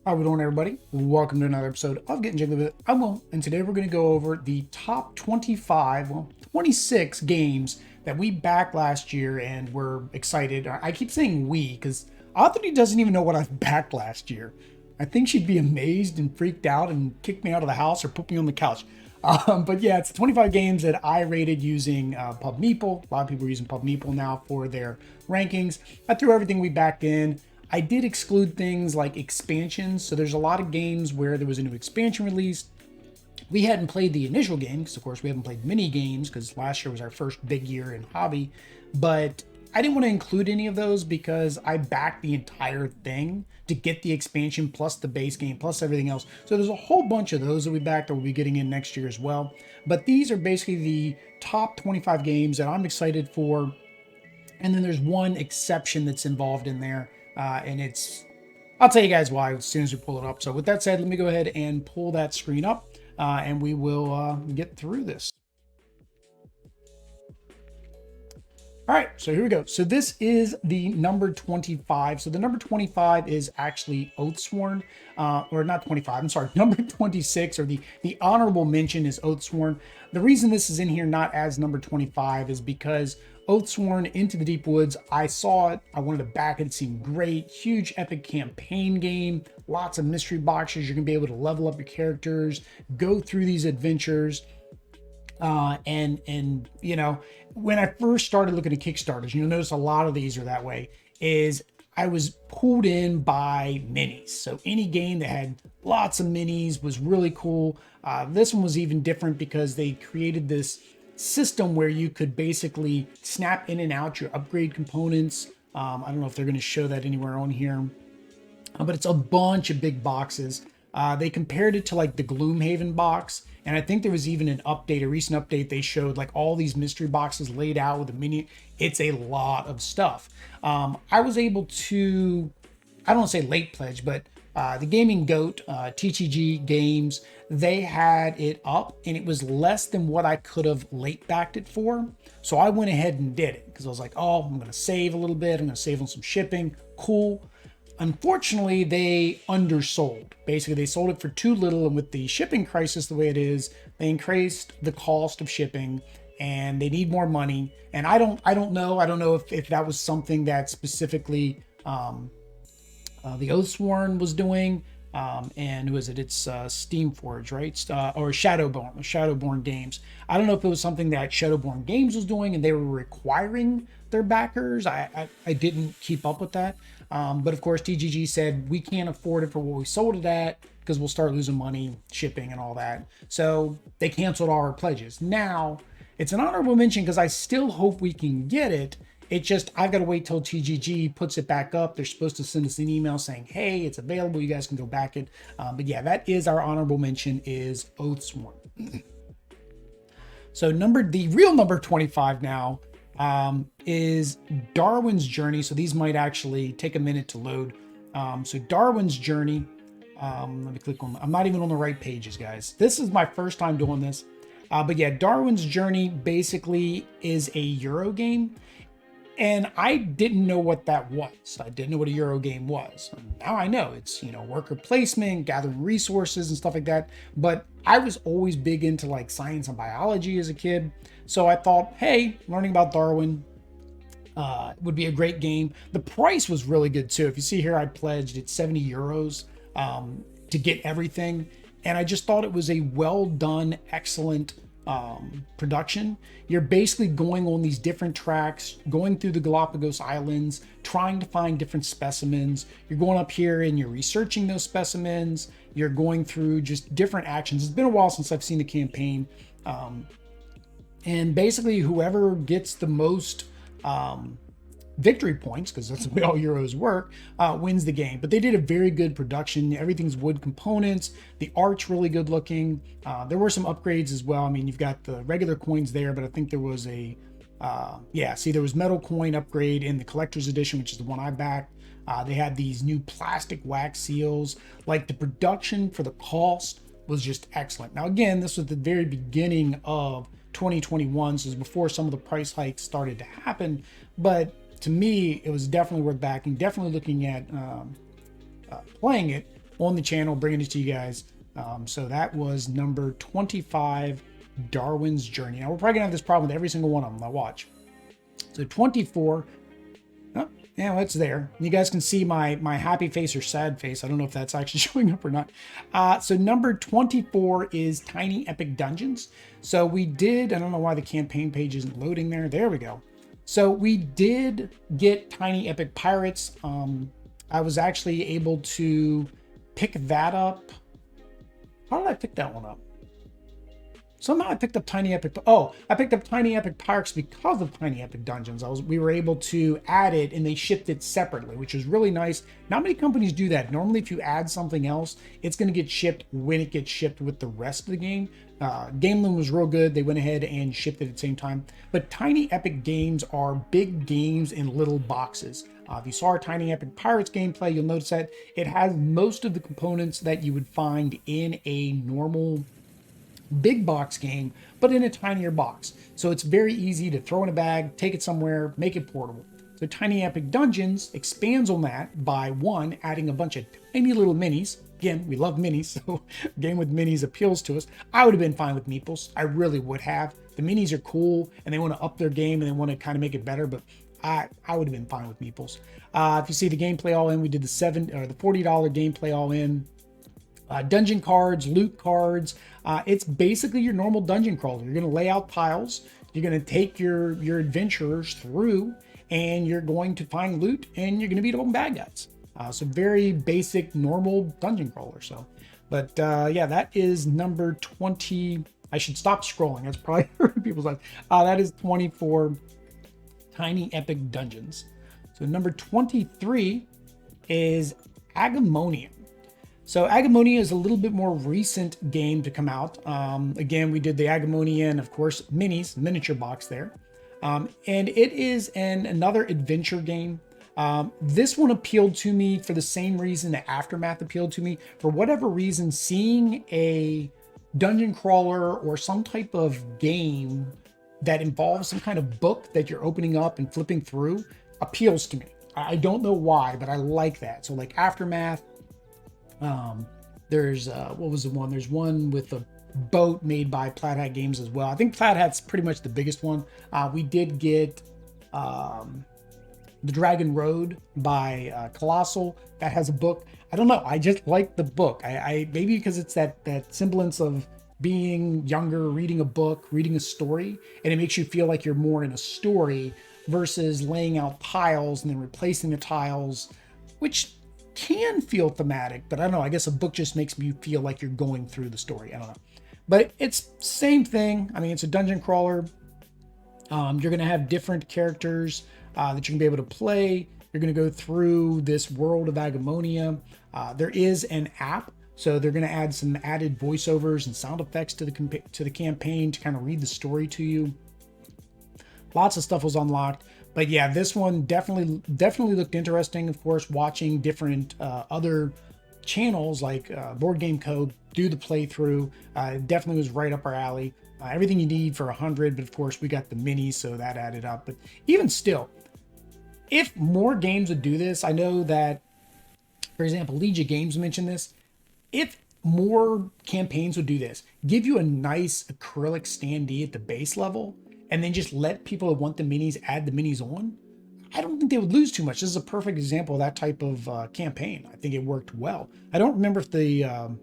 How we doing, everybody? Welcome to another episode of Getting Jiggy with It. I'm Will, and today we're going to go over the top 26 games that we backed last year, and we're excited. I keep saying we because Anthony doesn't even know what I've backed last year. I think she'd be amazed and freaked out and kick me out of the house or put me on the couch. But yeah, it's 25 games that I rated using Pub Meeple. A lot of people are using Pub Meeple now for their rankings. I threw everything we backed in. I did exclude things like expansions. So there's a lot of games where there was a new expansion released. We hadn't played the initial game because, of course, we haven't played mini games because last year was our first big year in hobby. But I didn't want to include any of those because I backed the entire thing to get the expansion plus the base game plus everything else. So there's a whole bunch of those that we backed that we'll be getting in next year as well. But these are basically the top 25 games that I'm excited for. And then there's one exception that's involved in there. And I'll tell you guys why as soon as we pull it up. So with that said, let me go ahead and pull that screen up and we will get through this. All right, so here we go. So this is the number 25. So the number 25 is actually Oathsworn, or not 25, I'm sorry, number 26, or the honorable mention is Oathsworn. The reason this is in here not as number 25 is because Oathsworn Into the Deep Woods, I saw it, I wanted to back it, it seemed great, huge epic campaign game, lots of mystery boxes, you're gonna be able to level up your characters, go through these adventures. And you know, when I first started looking at Kickstarters, you'll notice a lot of these are that way, is I was pulled in by minis. So any game that had lots of minis was really cool. This one was even different because they created this system where you could basically snap in and out your upgrade components. I don't know if they're going to show that anywhere on here, but it's a bunch of big boxes. They compared it to like the Gloomhaven box. And I think there was even an update, a recent update, they showed like all these mystery boxes laid out with a mini. It's a lot of stuff. I was able to, I don't want to say late pledge, but the Gaming Goat, TTG Games, they had it up and it was less than what I could have late backed it for. So I went ahead and did it because I was like, oh, I'm going to save a little bit. I'm going to save on some shipping. Cool. Unfortunately, they undersold. Basically, they sold it for too little, and with the shipping crisis the way it is, they increased the cost of shipping, and they need more money. And I don't know if that was something that specifically the Oathsworn was doing. And who is it? It's Steamforge, right? Or Shadowborn Games. I don't know if it was something that Shadowborn Games was doing and they were requiring their backers. I didn't keep up with that. But of course, TGG said we can't afford it for what we sold it at because we'll start losing money, shipping and all that. So they canceled all our pledges. Now, it's an honorable mention because I still hope we can get it. It's just, I've got to wait till TGG puts it back up. They're supposed to send us an email saying, hey, it's available. You guys can go back it. But yeah, that is our honorable mention is Oathsworn. So the real number 25 now is Darwin's Journey. So these might actually take a minute to load. So Darwin's Journey, let me click on, I'm not even on the right pages, guys. This is my first time doing this. But yeah, Darwin's Journey basically is a Euro game. And I didn't know what that was. I didn't know what a Euro game was. Now I know it's, you know, worker placement, gathering resources and stuff like that. But I was always big into like science and biology as a kid. So I thought, hey, learning about Darwin would be a great game. The price was really good too. If you see here, I pledged it's 70 euros to get everything. And I just thought it was a well done, excellent production. You're basically going on these different tracks, going through the Galapagos Islands, trying to find different specimens. You're going up here and you're researching those specimens. You're going through just different actions. It's been a while since I've seen the campaign. And basically whoever gets the most victory points, because that's the way all Euros work, wins the game. But they did a very good production. Everything's wood components. The art's really good looking. There were some upgrades as well. I mean, you've got the regular coins there, but I think there was a, there was metal coin upgrade in the collector's edition, which is the one I backed. They had these new plastic wax seals. Like the production for the cost was just excellent. Now, again, this was the very beginning of 2021, so it was before some of the price hikes started to happen. But to me, it was definitely worth backing, definitely looking at playing it. on the channel, bringing it to you guys. So that was number 25, Darwin's Journey. Now we're probably gonna have this problem with every single one of them I watch. So 24, oh, yeah, well, it's there. You guys can see my happy face or sad face. I don't know if that's actually showing up or not. So number 24 is Tiny Epic Dungeons. So we did, I don't know why the campaign page isn't loading there. There we go. So we did get Tiny Epic Pirates. I was actually able to pick that up. How did I pick that one up? Somehow I picked up Tiny Epic. Oh, I picked up Tiny Epic Pirates because of Tiny Epic Dungeons. We were able to add it and they shipped it separately, which was really nice. Not many companies do that. Normally, if you add something else, it's going to get shipped when it gets shipped with the rest of the game. Gameland was real good. They went ahead and shipped it at the same time. But Tiny Epic games are big games in little boxes. If you saw our Tiny Epic Pirates gameplay, you'll notice that it has most of the components that you would find in a normal big box game, but in a tinier box. So it's very easy to throw in a bag, take it somewhere, make it portable. So Tiny Epic Dungeons expands on that by one, adding a bunch of tiny little minis. Again, we love minis, so a game with minis appeals to us. I would have been fine with meeples. I really would have. The minis are cool and they want to up their game and they want to kind of make it better, but I would have been fine with meeples. If you see the gameplay all in, we did the $40 gameplay all in. Dungeon cards, loot cards. It's basically your normal dungeon crawler. You're going to lay out tiles. You're going to take your adventurers through, and you're going to find loot, and you're going to beat up on bad guys. So very basic, normal dungeon crawler. So, but yeah, that is number 20. I should stop scrolling. That's probably hurting people's eyes. That is 24 Tiny Epic Dungeons. So number 23 is Agemonia. So Agemonia is a little bit more recent game to come out. Again, we did the Agemonia and of course minis, miniature box there. And it is another adventure game. This one appealed to me for the same reason that Aftermath appealed to me. For whatever reason, seeing a dungeon crawler or some type of game that involves some kind of book that you're opening up and flipping through appeals to me. I don't know why, but I like that. So like Aftermath, there's what was the one? There's one with a boat made by Plaid Hat Games as well. I think Plaid Hat's pretty much the biggest one. We did get The Dragon Road by Colossal. That has a book. I don't know. I just like the book. I maybe because it's that semblance of being younger, reading a book, reading a story, and it makes you feel like you're more in a story versus laying out tiles and then replacing the tiles, which can feel thematic, but I don't know. I guess a book just makes me feel like you're going through the story. I don't know. But it's same thing. I mean, it's a dungeon crawler. You're going to have different characters that you can be able to play. You're going to go through this world of Agemonia. There is an app, so they're going to add some added voiceovers and sound effects to the campaign to kind of read the story to you. Lots of stuff was unlocked. But yeah, this one definitely looked interesting. Of course, watching different other channels like Board Game Co. do the playthrough definitely was right up our alley. Everything you need for 100, but of course we got the minis, so that added up. But even still, if more games would do this, I know that, for example, Legion Games mentioned this. If more campaigns would do this, give you a nice acrylic standee at the base level, and then just let people that want the minis add the minis on, I don't think they would lose too much. This is a perfect example of that type of campaign. I think it worked well. I don't remember if the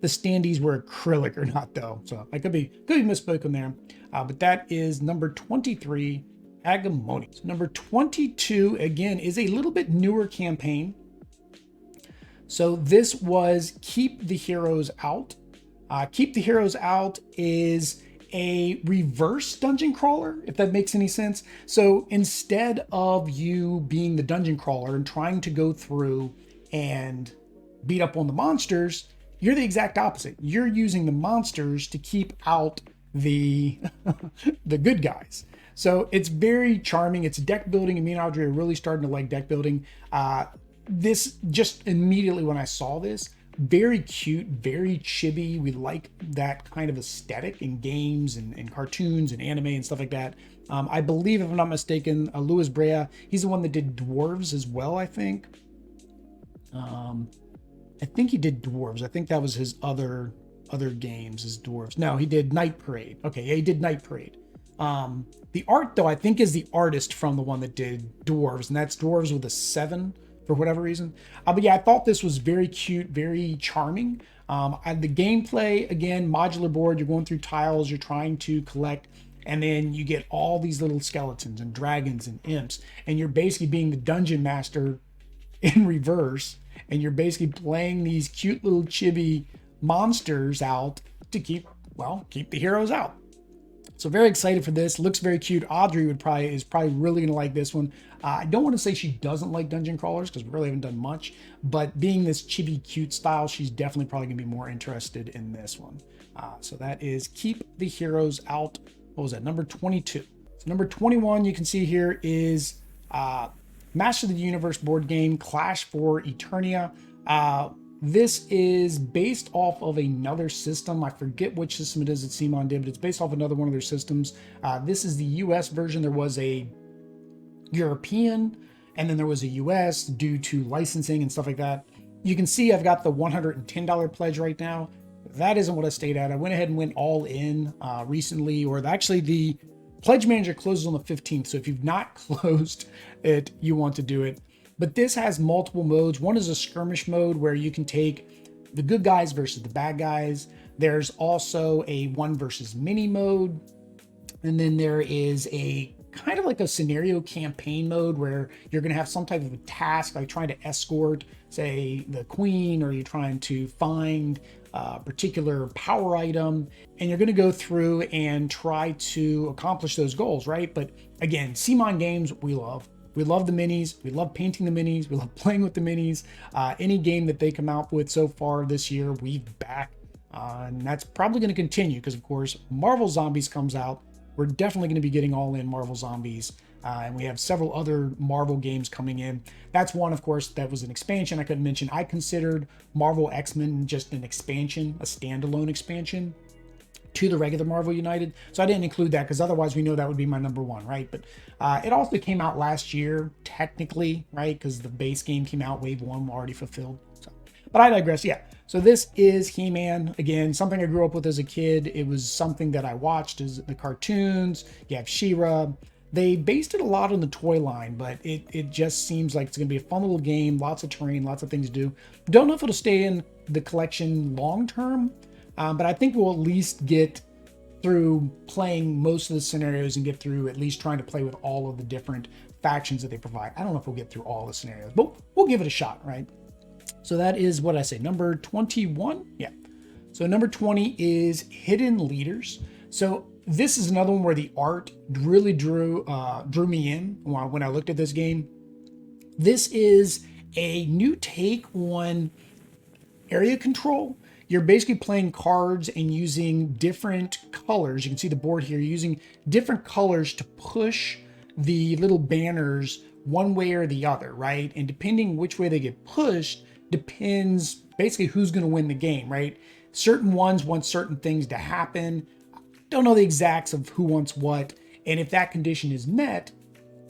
standees were acrylic or not, though. So I could be misspoken there. But that is number 23, Agemonia. So number 22, again, is a little bit newer campaign. So this was Keep the Heroes Out. Keep the Heroes Out is a reverse dungeon crawler, if that makes any sense. So instead of you being the dungeon crawler and trying to go through and beat up on the monsters, you're the exact opposite. You're using the monsters to keep out the the good guys. So it's very charming. It's deck building, and me and Audrey are really starting to like deck building. This just immediately when I saw this, very cute, very chibi. We like that kind of aesthetic in games and cartoons and anime and stuff like that. I believe, if I'm not mistaken, Luis Brea, he's the one that did Dwarves as well, I think. I think he did dwarves. I think that was his other games is dwarves. No, he did Night Parade. Okay, yeah, he did Night Parade. The art though, I think is the artist from the one that did dwarves, and that's dwarves with a 7 for whatever reason. But yeah, I thought this was very cute, very charming. The gameplay, again, modular board, you're going through tiles, you're trying to collect, and then you get all these little skeletons and dragons and imps, and you're basically being the dungeon master in reverse, and you're basically playing these cute little chibi monsters out to keep the heroes out. So very excited for this. Looks very cute. Audrey is probably really gonna like this one. I don't want to say she doesn't like dungeon crawlers because we really haven't done much, but being this chibi cute style, she's definitely probably gonna be more interested in this one. So that is Keep the Heroes Out. What was that? Number 22. So number 21 you can see here is Master of the Universe board game, Clash for Eternia. This is based off of another system. I forget which system it is that CMON did, but it's based off another one of their systems. This is the US version. There was a European, and then there was a US due to licensing and stuff like that. You can see I've got the $110 pledge right now. That isn't what I stayed at. I went ahead and went all in recently, or actually the pledge manager closes on the 15th. So if you've not closed it, you want to do it. But this has multiple modes. One is a skirmish mode where you can take the good guys versus the bad guys. There's also a 1 versus many mode. And then there is a kind of like a scenario campaign mode where you're going to have some type of a task, like trying to escort, say, the queen, or you're trying to find a particular power item, and you're going to go through and try to accomplish those goals, right? But again, CMON games we love. We love the minis. We love painting the minis. We love playing with the minis. Any game that they come out with so far this year, we've backed. And that's probably going to continue because, of course, Marvel Zombies comes out. We're definitely going to be getting all in Marvel Zombies. And we have several other Marvel games coming in. That's one, of course, that was an expansion I couldn't mention. I considered Marvel X-Men just an expansion, a standalone expansion to the regular Marvel United. So I didn't include that because otherwise we know that would be my number 1, right? But it also came out last year, technically, right? Because the base game came out, Wave 1 already fulfilled. So, but I digress, yeah. So this is He-Man, again, something I grew up with as a kid. It was something that I watched as the cartoons. You have She-Ra. They based it a lot on the toy line, but it just seems like it's going to be a fun little game, lots of terrain, lots of things to do. Don't know if it'll stay in the collection long term, but I think we'll at least get through playing most of the scenarios and get through at least trying to play with all of the different factions that they provide. I don't know if we'll get through all the scenarios, but we'll give it a shot, right? So that is what I say, number 21. Yeah. So number 20 is Hidden Leaders. So this is another one where the art really drew me in when I looked at this game. This is a new take on area control. You're basically playing cards and using different colors. You can see the board here, using different colors to push the little banners one way or the other, right? And depending which way they get pushed depends basically who's going to win the game, right? Certain ones want certain things to happen. Don't know the exacts of who wants what. And if that condition is met,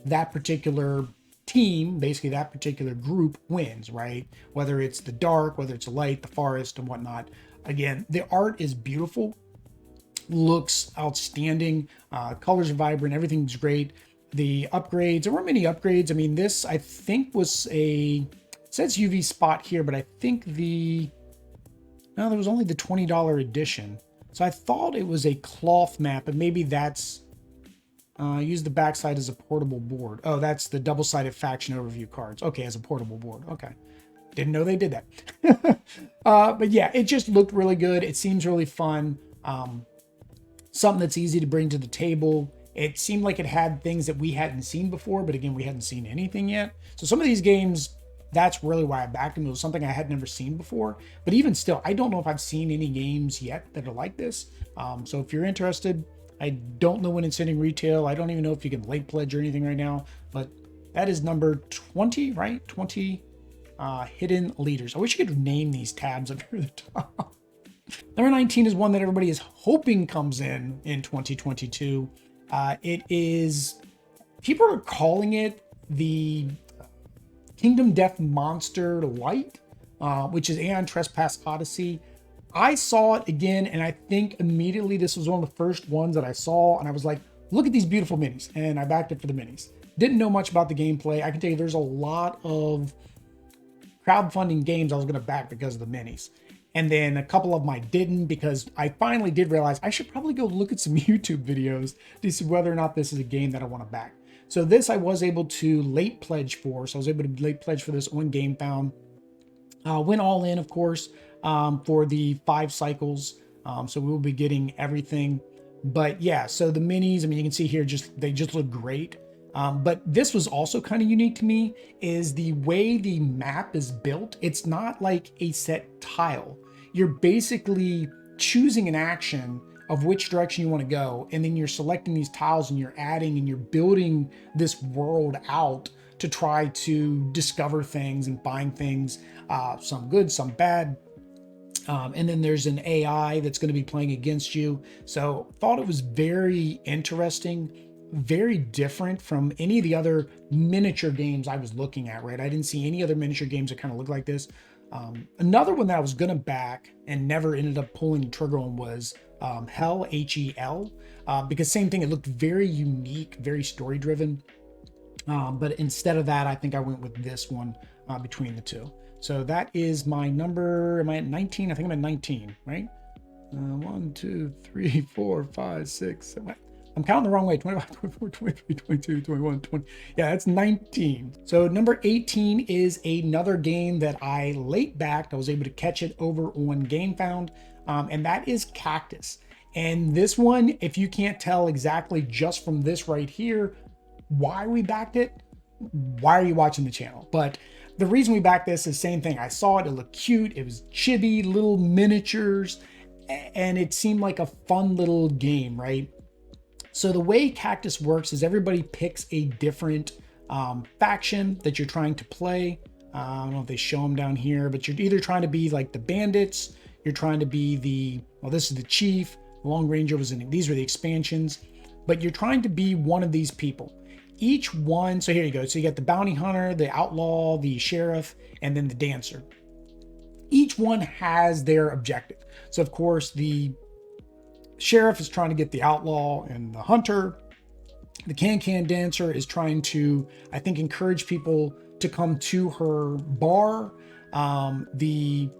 that particular team, basically that particular group wins, right? Whether it's the dark, whether it's the light, the forest and whatnot. Again, the art is beautiful, looks outstanding. Colors are vibrant. Everything's great. The upgrades, there weren't many upgrades. I mean, this I think was it says UV spot here, but I think there was only the $20 edition. So I thought it was a cloth map, but maybe that's use the backside as a portable board. Oh, that's the double-sided faction overview cards. Okay, as a portable board. Okay. Didn't know they did that. But yeah, it just looked really good. It seems really fun. Something that's easy to bring to the table. It seemed like it had things that we hadn't seen before, but again, we hadn't seen anything yet. So some of these games, that's really why I backed them. It was something I had never seen before. But even still, I don't know if I've seen any games yet that are like this. So if you're interested, I don't know when it's hitting retail. I don't even know if you can late pledge or anything right now. But that is number 20, right? 20 Hidden Leaders. I wish you could name these tabs up here at the top. Number 19 is one that everybody is hoping comes in 2022. It is, people are calling it the Kingdom Death Monster Light. which is Aeon, Trespass, Odyssey. I saw it again, and I think immediately this was one of the first ones that I saw, and I was like, look at these beautiful minis, and I backed it for the minis. Didn't know much about the gameplay. I can tell you there's a lot of crowdfunding games I was going to back because of the minis. And then a couple of them I didn't, because I finally did realize I should probably go look at some YouTube videos to see whether or not this is a game that I want to back. So this I was able to late pledge for. So I was able to late pledge for this on Gamefound. Went all in, of course, for the 5 cycles. So we will be getting everything. But yeah, so the minis, I mean, you can see here, they just look great. But this was also kind of unique to me, is the way the map is built. It's not like a set tile. You're basically choosing an action of which direction you want to go, and then you're selecting these tiles and you're adding and you're building this world out to try to discover things and find things, some good, some bad. And then there's an AI that's going to be playing against you. So thought it was very interesting, very different from any of the other miniature games I was looking at, right? I didn't see any other miniature games that kind of look like this. Another one that I was going to back and never ended up pulling the trigger on was Hell, H-E-L, because same thing, it looked very unique, very story driven. But instead of that, I think I went with this one between the two. So that is my number. Am I at 19? I think I'm at 19, right? 1, 2, 3, 4, 5, 6, 7. I'm counting the wrong way. 25, 24, 23, 22, 21, 20. Yeah, that's 19. So number 18 is another game that I late backed. I was able to catch it over on Gamefound, and that is Cactus. And this one, if you can't tell exactly just from this right here why we backed it, why are you watching the channel? But the reason we backed this is same thing. I saw it, it looked cute. It was chibi, little miniatures, and it seemed like a fun little game, right? So the way Cactus works is everybody picks a different faction that you're trying to play. I don't know if they show them down here, but you're either trying to be like the bandits, you're trying to be this is the chief, the Long Ranger was in, these were the expansions, but you're trying to be one of these people. Each one, so here you go. So you got the bounty hunter, the outlaw, the sheriff, and then the dancer. Each one has their objective. So of course the sheriff is trying to get the outlaw and the hunter. The can dancer is trying to, I think, encourage people to come to her bar. The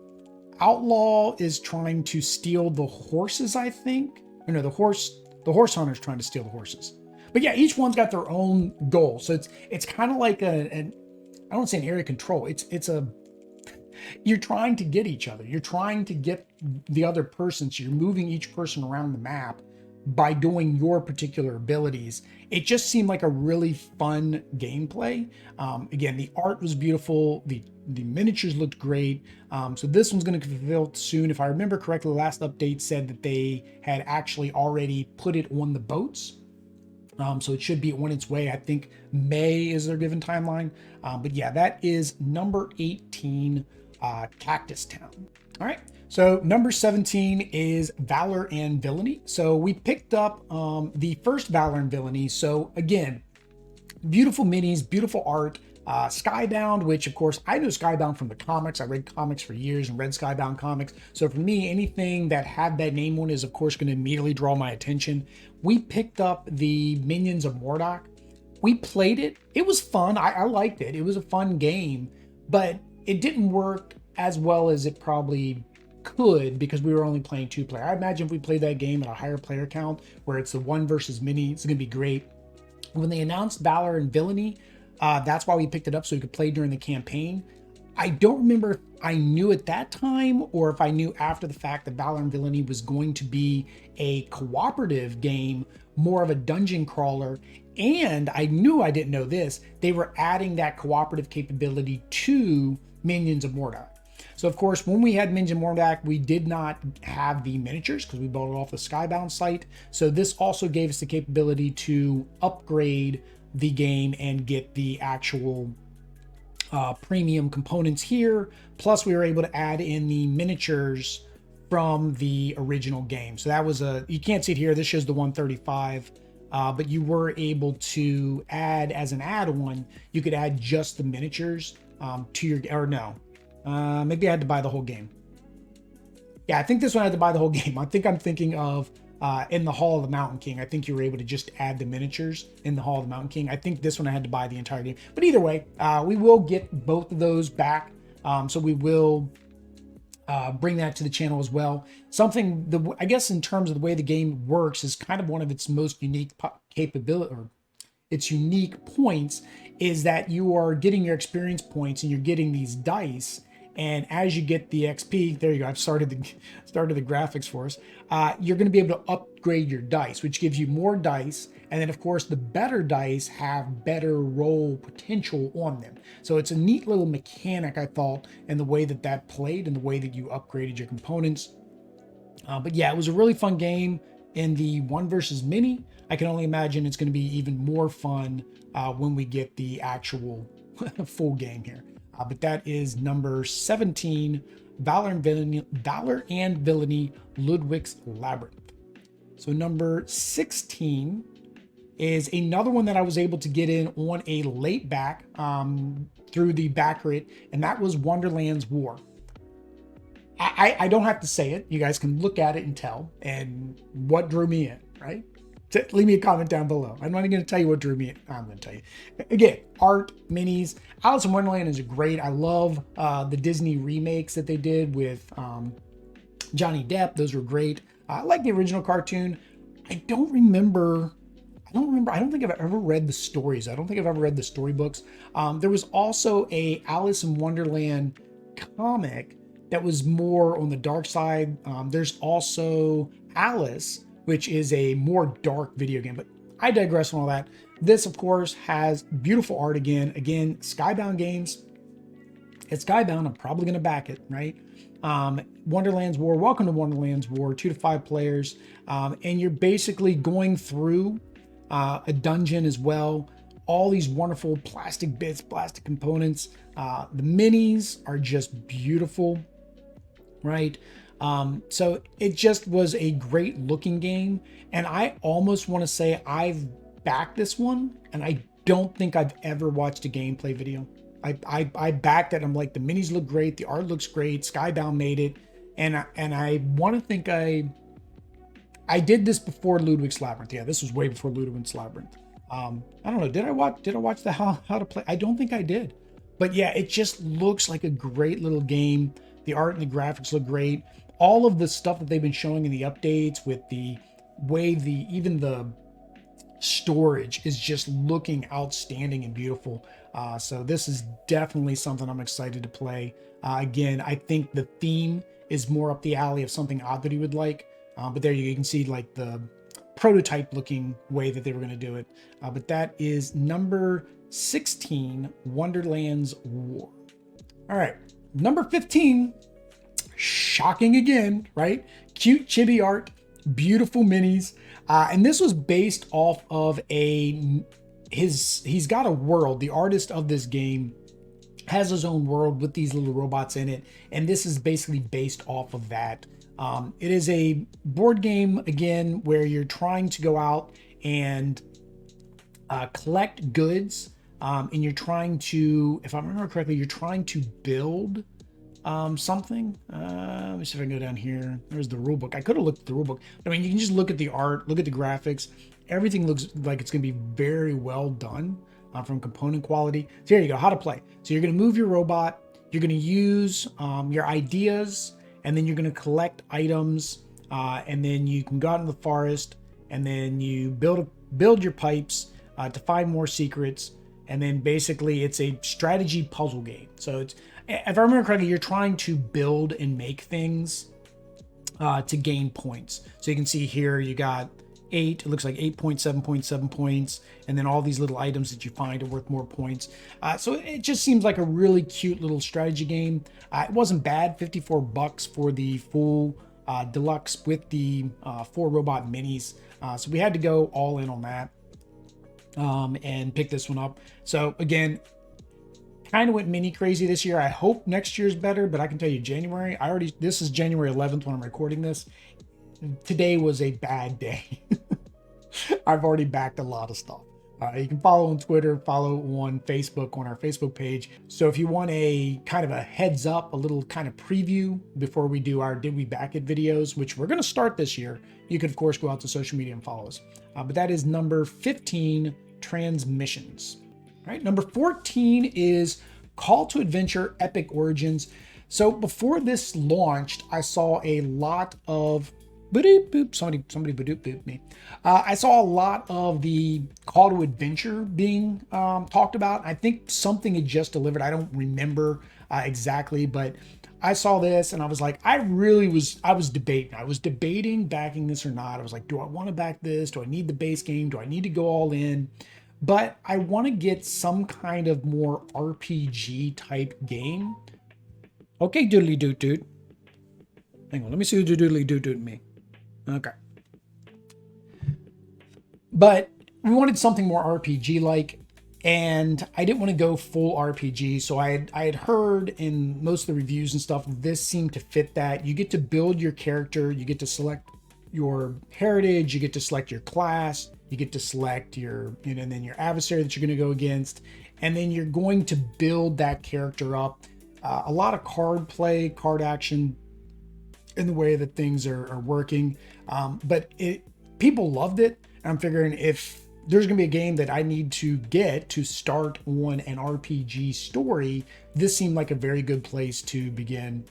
outlaw is trying to steal the horses, I think. Or no, the horse hunter is trying to steal the horses. But yeah, each one's got their own goal. So it's kind of like I don't want to say an area control. You're trying to get each other. You're trying to get the other person. So you're moving each person around the map by doing your particular abilities. It just seemed like a really fun gameplay. Again, the art was beautiful. The miniatures looked great. So this one's going to be fulfilled soon. If I remember correctly, the last update said that they had actually already put it on the boats. So it should be on its way. I think May is their given timeline. But yeah, that is number 18, Cactus Town. All right. So number 17 is Valor and Villainy. So we picked up the first Valor and Villainy. So again, beautiful minis, beautiful art. Skybound, which of course I know Skybound from the comics. I read comics for years and read Skybound comics. So for me, anything that had that name on is of course going to immediately draw my attention. We picked up the Minions of Mordok. We played it. It was fun. I liked it. It was a fun game, but it didn't work as well as it probably could because we were only playing 2-player. I imagine if we played that game at a higher player count where it's the 1 versus mini, it's going to be great. When they announced Valor and Villainy, that's why we picked it up so we could play during the campaign. I don't remember if I knew at that time or if I knew after the fact that Valor and Villainy was going to be a cooperative game, more of a dungeon crawler. And I knew, I didn't know this, they were adding that cooperative capability to Minions of Mordok. So of course, when we had Minions of Mordok, we did not have the miniatures because we bought it off the Skybound site. So this also gave us the capability to upgrade the game and get the actual premium components here. Plus we were able to add in the miniatures from the original game. So that was you can't see it here, this shows the 135, but you were able to add as an add-on, you could add just the miniatures to your, or no, Maybe I had to buy the whole game. Yeah, I think this one I had to buy the whole game. I think I'm thinking of in the Hall of the Mountain King. I think you were able to just add the miniatures in the Hall of the Mountain King. I think this one I had to buy the entire game. But either way, we will get both of those back. So we will bring that to the channel as well. Something, I guess in terms of the way the game works, is kind of one of its most unique capability, or its unique points, is that you are getting your experience points and you're getting these dice. And as you get the XP, there you go. I've started the graphics for us. You're going to be able to upgrade your dice, which gives you more dice. And then, of course, the better dice have better roll potential on them. So it's a neat little mechanic, I thought, in the way that that played and the way that you upgraded your components. But yeah, it was a really fun game in the 1 versus mini. I can only imagine it's going to be even more fun when we get the actual full game here. But that is number 17, Valor and Villainy, Lludwik's Labyrinth. So number 16 is another one that I was able to get in on a late back through the backer, and that was Wonderland's War. I don't have to say it. You guys can look at it and tell, and what drew me in, right? Leave me a comment down below. I'm not even going to tell you what drew me in. I'm going to tell you. Again, art, minis. Alice in Wonderland is great. I love the Disney remakes that they did with Johnny Depp. Those were great. I like the original cartoon. I don't think I've ever read the stories. I don't think I've ever read the storybooks. There was also a Alice in Wonderland comic that was more on the dark side. There's also Alice, which is a more dark video game, but I digress on all that. This, of course, has beautiful art again. Again, Skybound Games. It's Skybound. I'm probably going to back it, right? Wonderland's War. Welcome to Wonderland's War. 2 to 5 players. And you're basically going through a dungeon as well. All these wonderful plastic bits, plastic components. The minis are just beautiful, right? So it just was a great looking game. And I almost want to say I've backed this one, and I don't think I've ever watched a gameplay video. I backed it. I'm like, the minis look great. The art looks great. Skybound made it. And I want to think I did this before Lludwik's Labyrinth. Yeah, this was way before Lludwik's Labyrinth. I don't know. Did I watch the how to play? I don't think I did. But yeah, it just looks like a great little game. The art and the graphics look great. All of the stuff that they've been showing in the updates, with the way even the storage is just looking outstanding and beautiful. So this is definitely something I'm excited to play. Again, I think the theme is more up the alley of something Oddity would like. But there you can see like the prototype looking way that they were going to do it. But that is number 16, Wonderland's War. All right, number 15, shocking again, right? Cute chibi art, beautiful minis. And this was based off of he's got a world. The artist of this game has his own world with these little robots in it. And this is basically based off of that. It is a board game, again, where you're trying to go out and collect goods. And you're trying to, if I remember correctly, you're trying to build something. Let me see if I can go down here. There's the rule book. I could have looked at the rule book. I mean, you can just look at the art, look at the graphics. Everything looks like it's going to be very well done from component quality. So here you go, how to play. So you're going to move your robot. You're going to use your ideas, and then you're going to collect items. And then you can go out in the forest, and then you build your pipes to find more secrets. And then basically it's a strategy puzzle game. So it's, if I remember correctly, you're trying to build and make things to gain points. So you can see here, you got 8, it looks like 8.7.7 points. And then all these little items that you find are worth more points. So it just seems like a really cute little strategy game. It wasn't bad, $54 for the full deluxe with the 4 robot minis. So we had to go all in on that. And pick this one up. So again, kind of went mini crazy this year. I hope next year's better, but I can tell you January, this is January 11th when I'm recording this. Today was a bad day. I've already backed a lot of stuff. You can follow on Twitter, follow on Facebook, on our Facebook page. So if you want a kind of a heads up, a little kind of preview before we do our Did We Back It videos, which we're going to start this year, you can of course go out to social media and follow us. But that is number 15, Transmissions. All right, number 14 is Call to Adventure Epic Origins. So before this launched, I saw a lot of somebody boop me. I saw a lot of the Call to Adventure being talked about. I think something had just delivered. I don't remember exactly, but I saw this and I was like, I was debating. I was debating backing this or not. I was like, do I want to back this? Do I need the base game? Do I need to go all in? But I want to get some kind of more RPG type game. Okay, doodly doot doot. Hang on, let me see who doodly doot doot me. Okay. But we wanted something more RPG-like, and I didn't want to go full RPG. So I had heard in most of the reviews and stuff, this seemed to fit that. You get to build your character, you get to select your heritage, you get to select your class, you get to select your, and then your adversary that you're going to go against, and then you're going to build that character up. A lot of card play, card action in the way that things are working. But people loved it. And I'm figuring if there's going to be a game that I need to get to start on an RPG story, this seemed like a very good place to begin.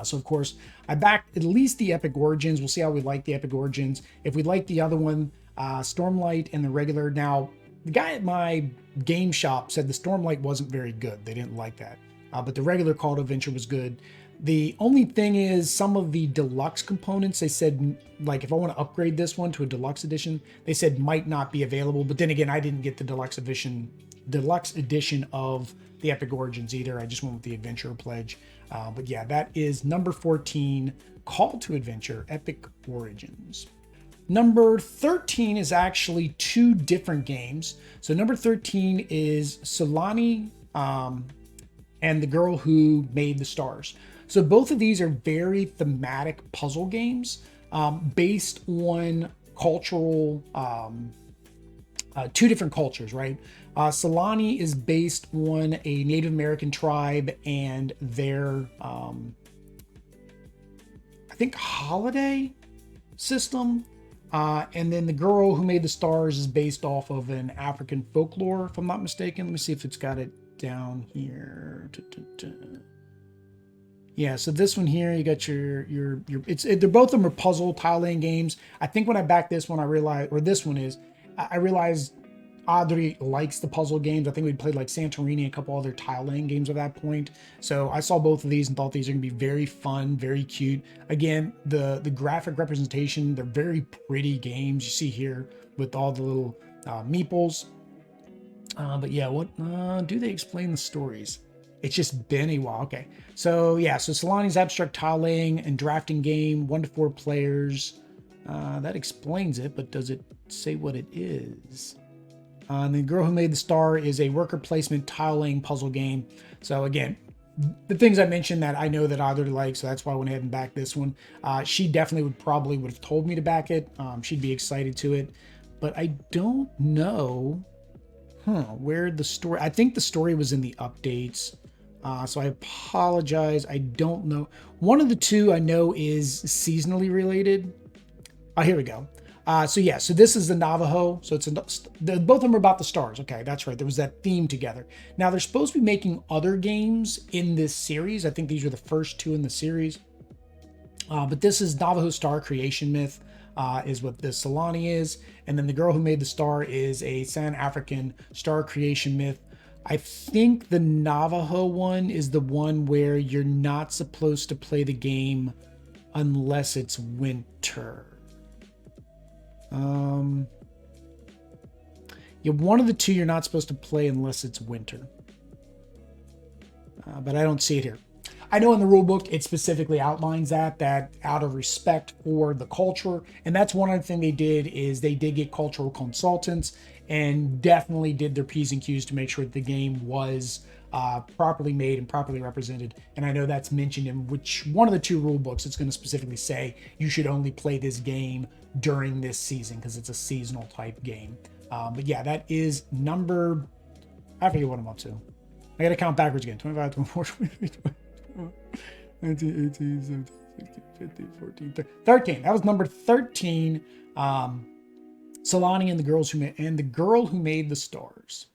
So of course, I backed at least the Epic Origins. We'll see how we like the Epic Origins. If we like the other one, Stormlight and the regular. Now, the guy at my game shop said the Stormlight wasn't very good. They didn't like that. But the regular Call to Adventure was good. The only thing is some of the deluxe components, they said, like if I want to upgrade this one to a deluxe edition, they said might not be available. But then again, I didn't get the deluxe edition of the Epic Origins either. I just went with the Adventure Pledge. But yeah, that is number 14, Call to Adventure Epic Origins. Number 13 is actually two different games. So number 13 is Solani and The Girl Who Made the Stars. So both of these are very thematic puzzle games based on cultural, two different cultures, right? Solani is based on a Native American tribe and their, I think, holiday system. And then The Girl Who Made the Stars is based off of an African folklore, if I'm not mistaken. Let me see if it's got it down here. Yeah, so this one here, you got your they're both of them are puzzle tile laying games. I think when I backed this one, I realized Audrey likes the puzzle games. I think we played like Santorini and a couple other tile laying games at that point. So I saw both of these and thought these are gonna be very fun, very cute. Again, the graphic representation, they're very pretty games. You see here with all the little meeples. But yeah, what do they explain the stories? It's just been a while. Okay. So yeah, so Solani's abstract tile laying and drafting game, 1 to 4 players. That explains it, but does it say what it is? And The Girl Who Made the Star is a worker placement tile laying puzzle game. So again, the things I mentioned that I know that Audrey likes, so that's why I went ahead and backed this one. She definitely would have told me to back it. She'd be excited to it, but I don't know where the story, I think the story was in the updates. So I apologize. I don't know. One of the two I know is seasonally related. Oh, here we go. So yeah, so this is the Navajo. So it's both of them are about the stars. Okay, that's right. There was that theme together. Now they're supposed to be making other games in this series. I think these are the first two in the series. But this is Navajo Star Creation Myth, is what the Solani is. And then The Girl Who Made the Star is a San African star creation myth. I think the Navajo one is the one where you're not supposed to play the game unless it's winter. Yeah, one of the two you're not supposed to play unless it's winter. But I don't see it here. I know in the rulebook it specifically outlines that out of respect for the culture, and that's one other thing they did is they did get cultural consultants and definitely did their P's and Q's to make sure that the game was properly made and properly represented. And I know that's mentioned in which one of the 2 rule books. It's going to specifically say you should only play this game during this season because it's a seasonal type game. But yeah, that is number, I forget what I'm up to. I got to count backwards again. 25, 24, 23, 19, 18, 17, 16, 15, 14, 13. That was number 13. Solani and the girl who made the stars.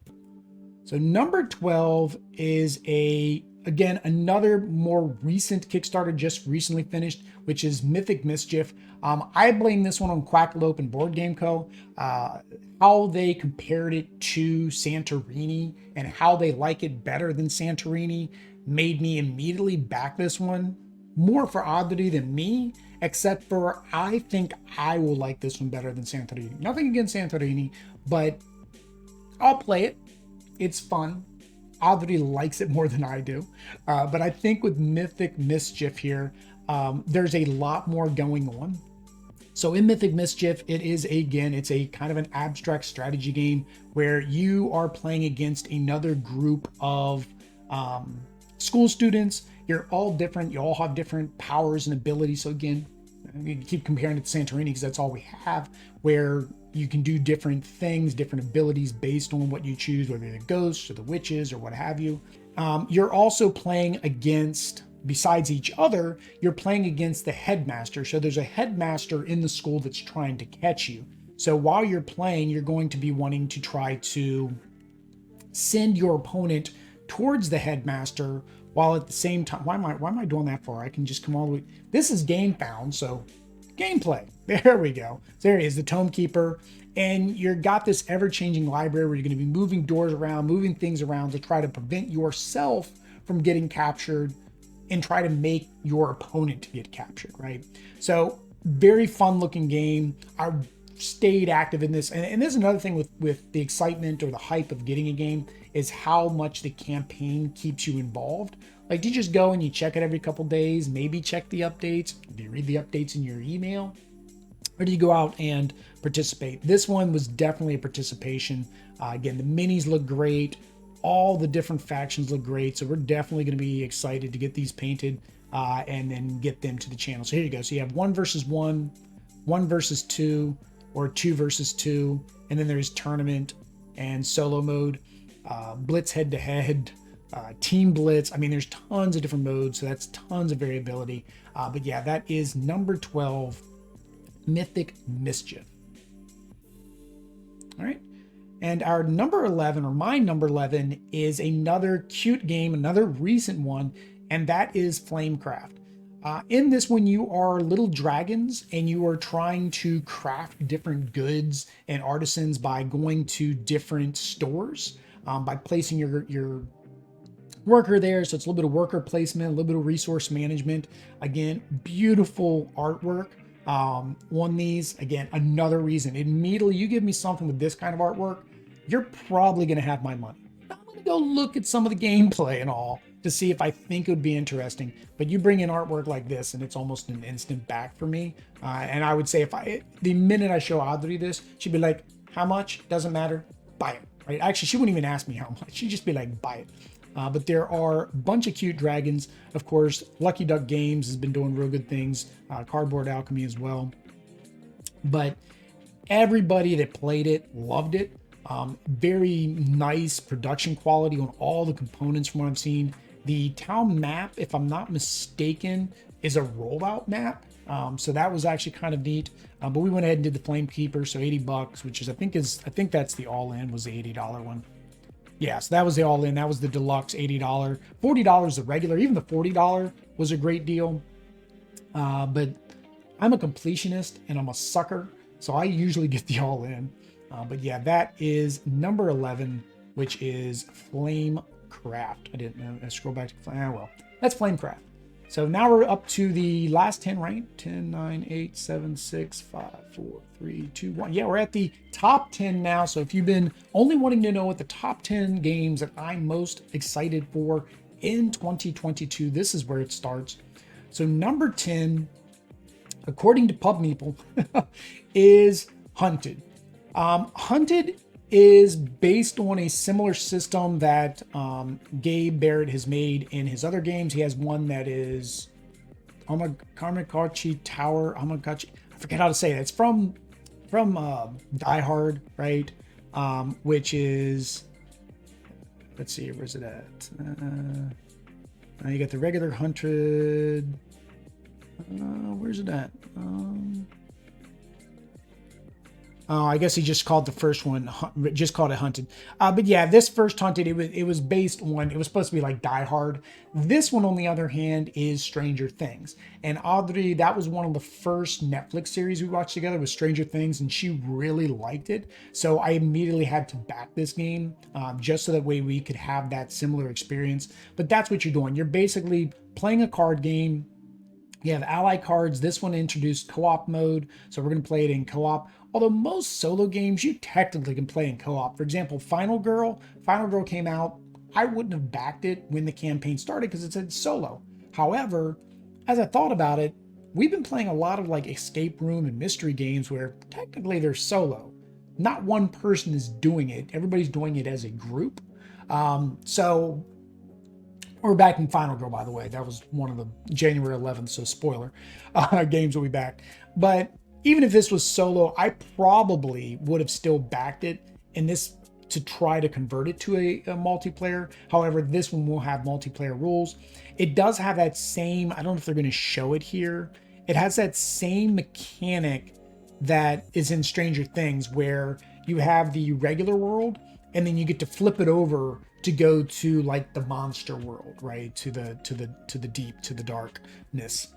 So number 12 is again, another more recent Kickstarter, just recently finished, which is Mythic Mischief. I blame this one on Quackalope and Board Game Co. How they compared it to Santorini and how they like it better than Santorini made me immediately back this one, more for Oddity than me, except for I think I will like this one better than Santorini. Nothing against Santorini, but I'll play it. It's fun. Oddity likes it more than I do. But I think with Mythic Mischief here, there's a lot more going on. So in Mythic Mischief, it's a kind of an abstract strategy game where you are playing against another group of school students. You're all different. You all have different powers and abilities. So again, you keep comparing it to Santorini because that's all we have, where you can do different things, different abilities based on what you choose, whether they're the ghosts or the witches or what have you. You're also playing against, besides each other, you're playing against the headmaster. So there's a headmaster in the school that's trying to catch you. So while you're playing, you're going to be wanting to try to send your opponent towards the headmaster, while at the same time, why am I doing that for? I can just come all the way. This is Gamefound, so gameplay. There we go. So there he is, the Tome Keeper. And you've got this ever-changing library where you're going to be moving doors around, moving things around to try to prevent yourself from getting captured and try to make your opponent get captured, right? So very fun-looking game. I stayed active in this. And this is another thing with the excitement or the hype of getting a game is how much the campaign keeps you involved. Like, do you just go and you check it every couple days, maybe check the updates? Do you read the updates in your email? Or do you go out and participate? This one was definitely a participation. Again, the minis look great. All the different factions look great. So we're definitely going to be excited to get these painted and then get them to the channel. So here you go. So you have 1 versus 1, 1 versus 2, or 2 versus 2. And then there's tournament and solo mode, blitz head to head, team blitz. I mean, there's tons of different modes. So that's tons of variability. But yeah, that is number 12. Mythic Mischief. All right. And our number 11, or my number 11, is another cute game, another recent one, and that is Flamecraft. In this one, you are little dragons and you are trying to craft different goods and artisans by going to different stores, by placing your worker there. So it's a little bit of worker placement, a little bit of resource management. Again, beautiful artwork. On these, again, another reason. Immediately you give me something with this kind of artwork, you're probably going to have my money. I'm going to go look at some of the gameplay and all to see if I think it would be interesting. But you bring in artwork like this and it's almost an instant back for me. And I would say the minute I show Audrey this, she'd be like, how much? Doesn't matter. Buy it. Right? Actually, she wouldn't even ask me how much. She'd just be like, buy it. But there are a bunch of cute dragons. Of course, Lucky Duck Games has been doing real good things. Cardboard Alchemy as well. But everybody that played it loved it. Very nice production quality on all the components from what I've seen. The town map, if I'm not mistaken, is a rollout map. So that was actually kind of neat. But we went ahead and did the Flame Keeper, so $80, which is I think that's the all-in, was the $80 one. Yeah, so that was the all-in. That was the deluxe $80. $40 the regular. Even the $40 was a great deal. But I'm a completionist and I'm a sucker, so I usually get the all-in. But yeah, that is number 11, which is Flamecraft. I didn't know. I scroll back to well, that's Flamecraft. So now we're up to the last 10, right? 10, 9, 8, 7, 6, 5, 4, 3, 2, 1. Yeah, we're at the top 10 now. So if you've been only wanting to know what the top 10 games that I'm most excited for in 2022, this is where it starts. So number 10, according to PubMeeple, is Hunted. Hunted is based on a similar system that Gabe Barrett has made in his other games. He has one that is Kamikachi Tower. I forget how to say it. It's from Die Hard, right? Which is, let's see, where's it at? You got the regular 100. Where's it at? I guess he just called the first one, just called it Hunted. But yeah, this first Hunted, it was based on, it was supposed to be like Die Hard. This one, on the other hand, is Stranger Things. And Audrey, that was one of the first Netflix series we watched together, was Stranger Things, and she really liked it. So I immediately had to back this game, just so that way we could have that similar experience. But that's what you're doing. You're basically playing a card game. You have ally cards. This one introduced co-op mode, so we're going to play it in co-op. Although most solo games, you technically can play in co-op. For example, Final Girl came out. I wouldn't have backed it when the campaign started because it said solo. However, as I thought about it, we've been playing a lot of like escape room and mystery games where technically they're solo. Not one person is doing it. Everybody's doing it as a group. So we're backing Final Girl, by the way. That was one of the January 11th, so spoiler, games that we backed. But even if this was solo, I probably would have still backed it in this to try to convert it to a multiplayer. However, this one will have multiplayer rules. It does have that same, I don't know if they're going to show it here. It has that same mechanic that is in Stranger Things, where you have the regular world and then you get to flip it over to go to like the monster world, right? To the deep, to the darkness.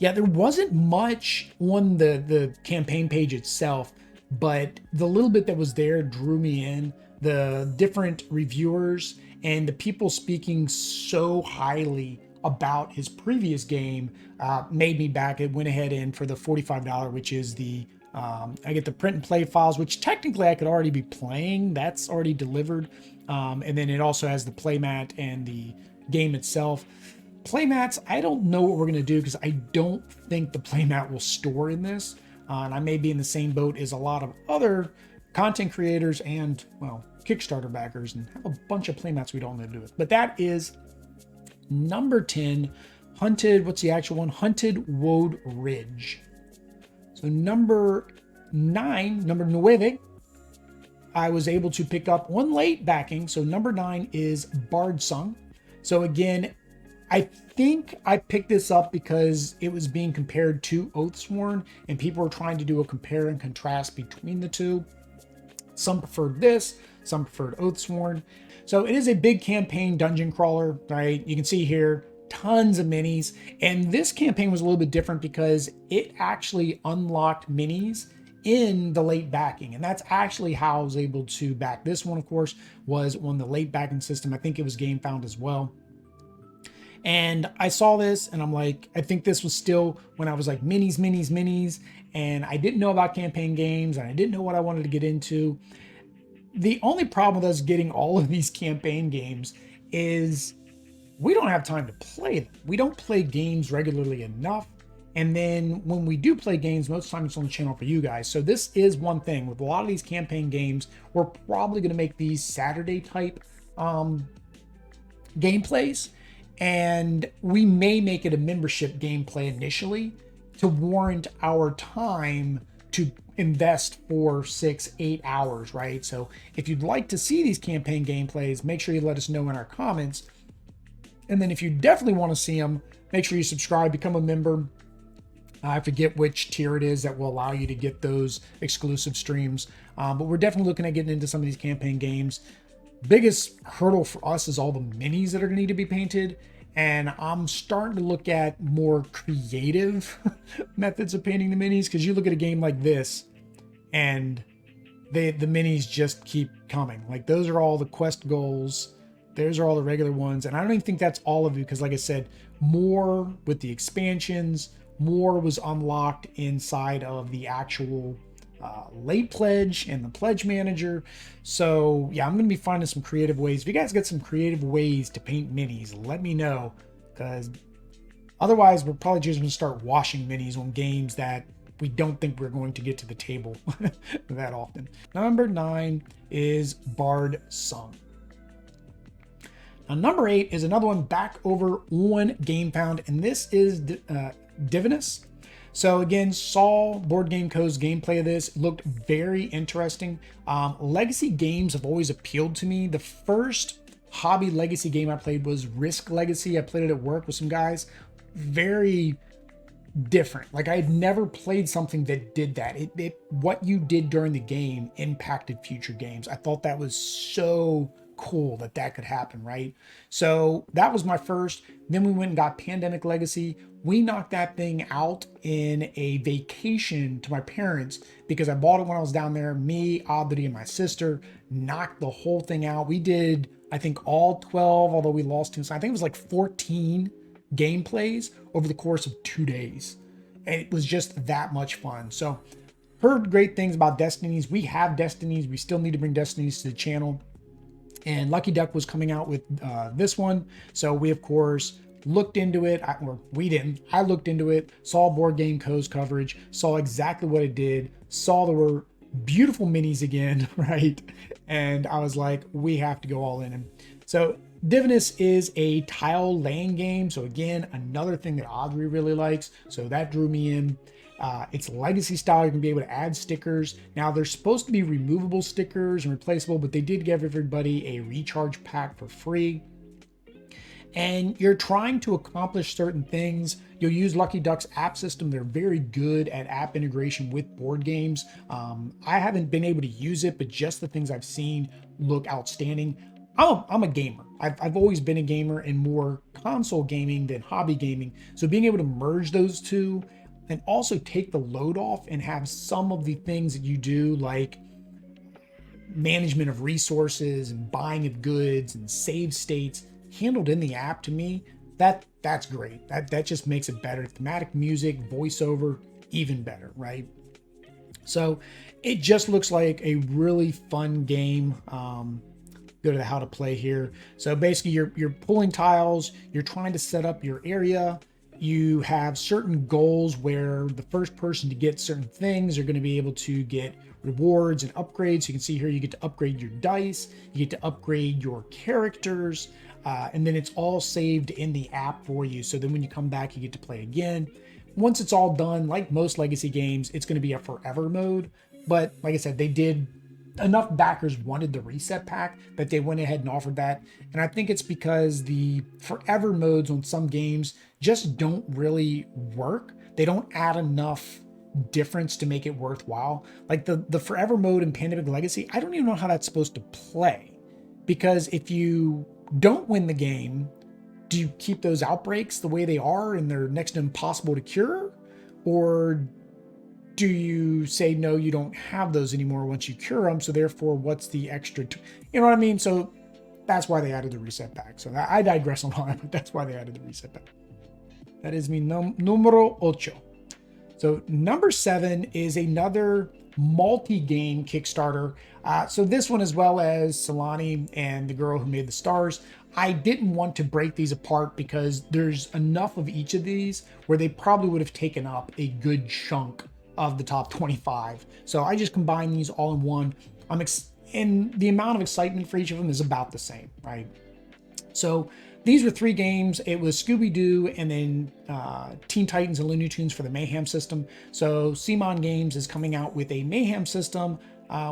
Yeah, there wasn't much on the campaign page itself, but the little bit that was there drew me in. The different reviewers and the people speaking so highly about his previous game made me back it. Went ahead and for the $45, which is the I get the print and play files, which technically I could already be playing. That's already delivered. And then it also has the playmat and the game itself. Playmats, I don't know what we're going to do because I don't think the playmat will store in this. And I may be in the same boat as a lot of other content creators and, well, Kickstarter backers, and have a bunch of playmats we don't know what to do with. But that is number 10, Hunted, what's the actual one? Hunted Wode Ridge. So number 9, I was able to pick up one late backing. So number 9 is Bardsung. So again, I think I picked this up because it was being compared to Oathsworn and people were trying to do a compare and contrast between the two. Some preferred this, some preferred Oathsworn. So it is a big campaign dungeon crawler, right? You can see here tons of minis. And this campaign was a little bit different because it actually unlocked minis in the late backing. And that's actually how I was able to back this one, of course, was on the late backing system. I think it was Gamefound as well. And I saw this and I'm like, I think this was still when I was like minis. And I didn't know about campaign games and I didn't know what I wanted to get into. The only problem with us getting all of these campaign games is we don't have time to play them. We don't play games regularly enough. And then when we do play games, most of the time it's on the channel for you guys. So this is one thing with a lot of these campaign games, we're probably going to make these Saturday type gameplays. And we may make it a membership gameplay initially to warrant our time to invest for 6-8 hours, right? So if you'd like to see these campaign gameplays, make sure you let us know in our comments. And then if you definitely want to see them, make sure you subscribe, become a member. I forget which tier it is that will allow you to get those exclusive streams. But we're definitely looking at getting into some of these campaign games. Biggest hurdle for us is all the minis that are going to need to be painted. And I'm starting to look at more creative methods of painting the minis, because you look at a game like this and the minis just keep coming. Like those are all the quest goals. Those are all the regular ones. And I don't even think that's all of it, because like I said, more with the expansions, more was unlocked inside of the actual late pledge and the pledge manager. So yeah, I'm going to be finding some creative ways. If you guys got some creative ways to paint minis, let me know, because otherwise we're probably just going to start washing minis on games that we don't think we're going to get to the table that often. Number 9 is Bardsung. Now, number 8 is another one back over on Gamefound, and this is Divinus. So again, saw Board Game Co's gameplay of this. It looked very interesting. Legacy games have always appealed to me. The first hobby legacy game I played was Risk Legacy. I played it at work with some guys. Very different. Like, I had never played something that did that. What you did during the game impacted future games. I thought that was so cool that could happen, right? So that was my first. Then we went and got Pandemic Legacy. We knocked that thing out in a vacation to my parents because I bought it when I was down there. Me, Audrey, and my sister knocked the whole thing out. We did, I think, all 12, although we lost 2. So I think it was like 14 gameplays over the course of 2 days. And it was just that much fun. So heard great things about Destinies. We have Destinies. We still need to bring Destinies to the channel. And Lucky Duck was coming out with this one. So we, of course, looked into it. I looked into it, saw Board Game Co's coverage, saw exactly what it did, saw there were beautiful minis again, right? And I was like, we have to go all in. And so Divinus is a tile laying game. So again, another thing that Audrey really likes. So that drew me in. It's legacy style. You can be able to add stickers. Now, they're supposed to be removable stickers and replaceable, but they did give everybody a recharge pack for free. And you're trying to accomplish certain things. You'll use Lucky Duck's app system. They're very good at app integration with board games. I haven't been able to use it, but just the things I've seen look outstanding. I'm a gamer. I've always been a gamer and more console gaming than hobby gaming. So being able to merge those two and also take the load off and have some of the things that you do, like management of resources and buying of goods and save states, handled in the app, to me, that's great. That just makes it better. Thematic music, voiceover, even better, right? So it just looks like a really fun game. Go to the how to play here. So basically you're pulling tiles, you're trying to set up your area. You have certain goals where the first person to get certain things are going to be able to get rewards and upgrades. You can see here you get to upgrade your dice, you get to upgrade your characters, and then it's all saved in the app for you. So then when you come back, you get to play again. Once it's all done, like most legacy games, it's going to be a forever mode. But like I said, they did enough backers wanted the reset pack that they went ahead and offered that. And I think it's because the forever modes on some games just don't really work. They don't add enough difference to make it worthwhile. Like the forever mode in Pandemic Legacy, I don't even know how that's supposed to play, because if you don't win the game, do you keep those outbreaks the way they are and they're next to impossible to cure? Or do you say, no, you don't have those anymore once you cure them, so therefore what's the extra, you know what I mean? So that's why they added the reset pack. So I digress a lot, but that's why they added the reset pack. That is mi numero ocho. So number 7 is another multi-game Kickstarter. So this one, as well as Solani and the girl who made the stars, I didn't want to break these apart because there's enough of each of these where they probably would have taken up a good chunk of the top 25. So I just combined these all in one. And the amount of excitement for each of them is about the same, right? So these were 3 games. It was Scooby-Doo and then Teen Titans and Looney Tunes for the Mayhem system. So CMON Games is coming out with a Mayhem system,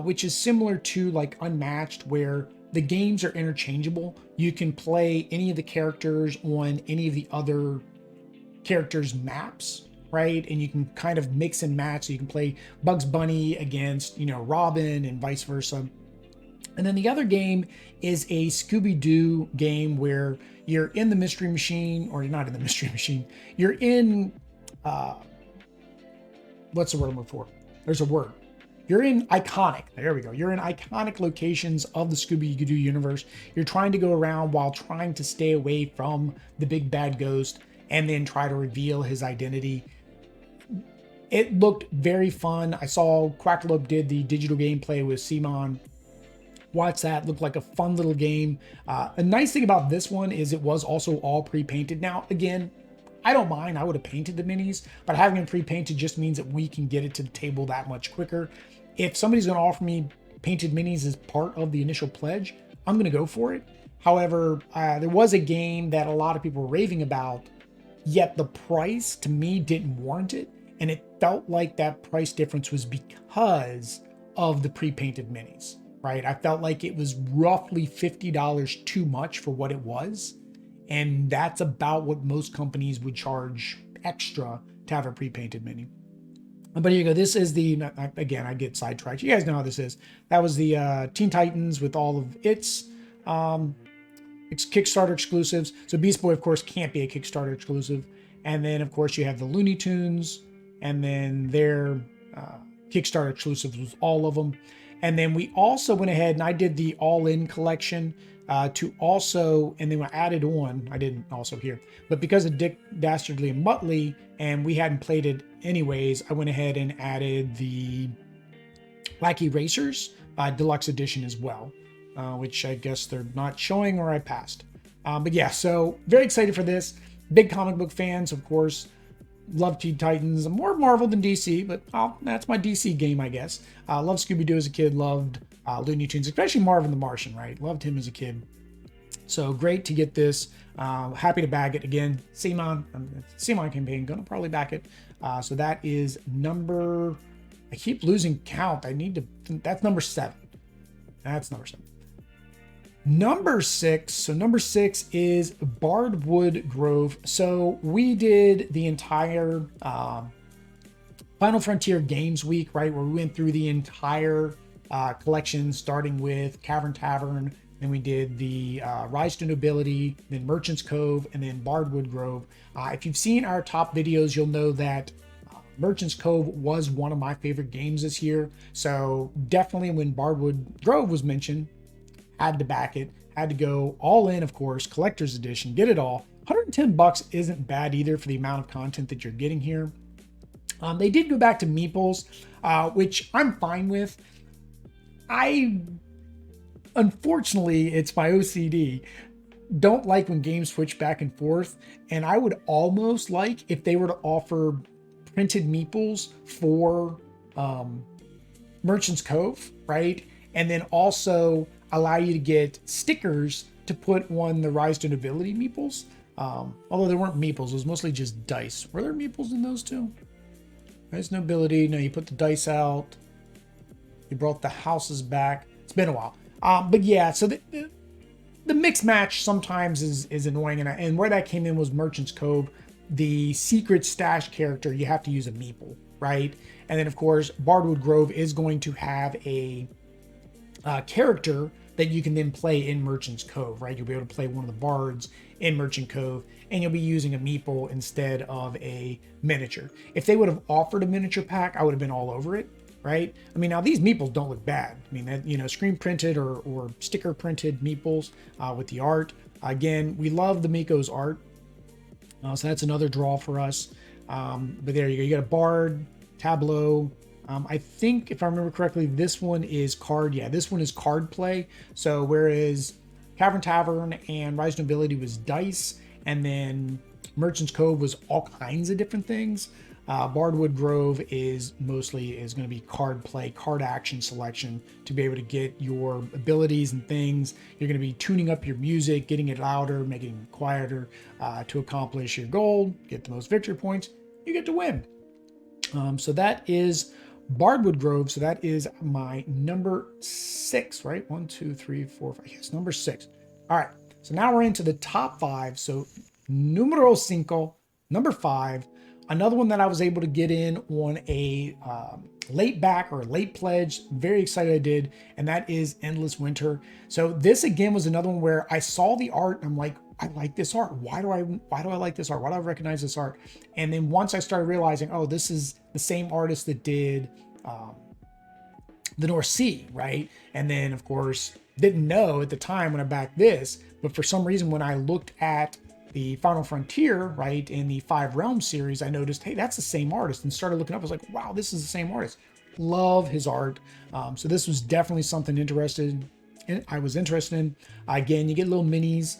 which is similar to like Unmatched, where the games are interchangeable. You can play any of the characters on any of the other characters' maps, right? And you can kind of mix and match. So you can play Bugs Bunny against, Robin and vice versa. And then the other game is a Scooby-Doo game where you're in the Mystery Machine, or you're not in the Mystery Machine. You're in, what's the word I'm looking for? There's a word. You're in iconic, there we go. You're in iconic locations of the Scooby-Doo universe. You're trying to go around while trying to stay away from the big bad ghost and then try to reveal his identity. It looked very fun. I saw Quackalope did the digital gameplay with CMON. Watch that. Looked like a fun little game. A nice thing about this one is it was also all pre-painted. Now, again, I don't mind. I would have painted the minis, but having them pre-painted just means that we can get it to the table that much quicker. If somebody's going to offer me painted minis as part of the initial pledge, I'm going to go for it. However, there was a game that a lot of people were raving about, yet the price to me didn't warrant it. And it felt like that price difference was because of the pre-painted minis, right? I felt like it was roughly $50 too much for what it was. And that's about what most companies would charge extra to have a pre-painted mini. But here you go. This is the, again, I get sidetracked. You guys know how this is. That was the Teen Titans with all of its Kickstarter exclusives. So Beast Boy, of course, can't be a Kickstarter exclusive. And then, of course, you have the Looney Tunes, and then their Kickstarter exclusives was all of them. And then we also went ahead and I did the all-in collection to also, and then I added on, I didn't also here, but because of Dick Dastardly and Muttley, and we hadn't played it anyways, I went ahead and added the Wacky Racers Deluxe Edition as well, which I guess they're not showing or I passed. But yeah, so very excited for this. Big comic book fans, of course. Love Teen Titans. I'm more Marvel than DC, but that's my DC game, I guess. Loved Scooby-Doo as a kid. Loved Looney Tunes, especially Marvin the Martian, right? Loved him as a kid. So great to get this. Happy to bag it again. CMON campaign. Gonna probably back it. So that is number, I keep losing count. That's number 7. That's number 7. Number 6. So number 6 is Bardwood Grove. So we did the entire Final Frontier Games Week, right? Where we went through the entire collection, starting with Cavern Tavern. Then we did the Rise to Nobility, then Merchant's Cove, and then Bardwood Grove. If you've seen our top videos, you'll know that Merchant's Cove was one of my favorite games this year. So definitely when Bardwood Grove was mentioned, had to back it, had to go all in, of course, collector's edition, get it all. $110 isn't bad either for the amount of content that you're getting here. They did go back to meeples, which I'm fine with. Unfortunately, it's my OCD. Don't like when games switch back and forth. And I would almost like if they were to offer printed meeples for Merchant's Cove, right? And then also allow you to get stickers to put on the Rise to Nobility meeples. Although there weren't meeples, it was mostly just dice. Were there meeples in those too? Rise to Nobility, no, you put the dice out. You brought the houses back. It's been a while. But yeah, so the mix match sometimes is annoying. And where that came in was Merchant's Cove. The secret stash character, you have to use a meeple, right? And then, of course, Bardwood Grove is going to have a character that you can then play in Merchant's Cove, right? You'll be able to play one of the bards in Merchant Cove, and you'll be using a meeple instead of a miniature. If they would have offered a miniature pack, I would have been all over it, right? I mean, now these meeples don't look bad. I mean, that, you know, screen printed or sticker printed meeples with the art. Again, we love the Miko's art, so that's another draw for us. But there you go. You got a bard, tableau. I think if I remember correctly, this one is card. Yeah, this one is card play. So whereas Cavern Tavern and Rise Nobility was dice, and then Merchant's Cove was all kinds of different things, Bardwood Grove is mostly going to be card play, card action selection to be able to get your abilities and things. You're going to be tuning up your music, getting it louder, making it quieter to accomplish your goal, get the most victory points. You get to win. So that is Bardwood Grove. So that is my number 6, right? 1, 2, 3, 4, 5. Yes, number 6. All right. So now we're into the top 5. So numero 5, number 5. Another one that I was able to get in on a late back or a late pledge. Very excited I did. And that is Endless Winter. So this again was another one where I saw the art and I'm like, I like this art. Why do I like this art? Why do I recognize this art? And then once I started realizing, oh, this is the same artist that did the North Sea, right? And then of course, didn't know at the time when I backed this, but for some reason, when I looked at the Final Frontier, right, in the 5 Realms series, I noticed, hey, that's the same artist, and started looking up. I was like, wow, this is the same artist. Love his art. So this was definitely something I was interested in. Again, you get little minis.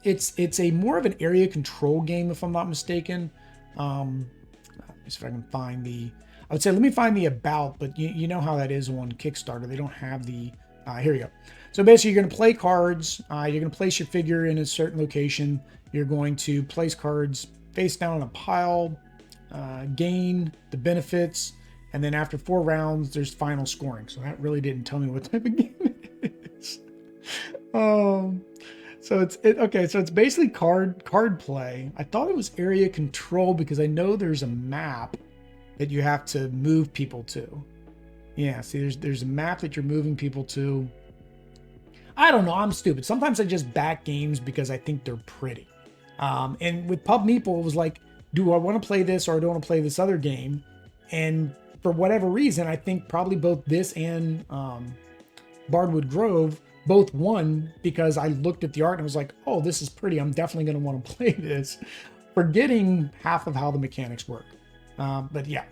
it's a more of an area control game, if I'm not mistaken. Let me see if I can find the. I would say let me find the about, but you know how that is on Kickstarter. They don't have the. Here we go. So basically, you're going to play cards. You're going to place your figure in a certain location. You're going to place cards face down on a pile, gain the benefits, and then after 4 rounds, there's final scoring. So that really didn't tell me what type of game it is. So it's basically card play. I thought it was area control because I know there's a map that you have to move people to. Yeah, see, there's a map that you're moving people to. I don't know. I'm stupid. Sometimes I just back games because I think they're pretty. And with Pub Meeple, it was like, do I want to play this or I don't want to play this other game? And for whatever reason, I think probably both this and Bardwood Grove both won because I looked at the art and was like, oh, this is pretty. I'm definitely going to want to play this, forgetting half of how the mechanics work. But yeah,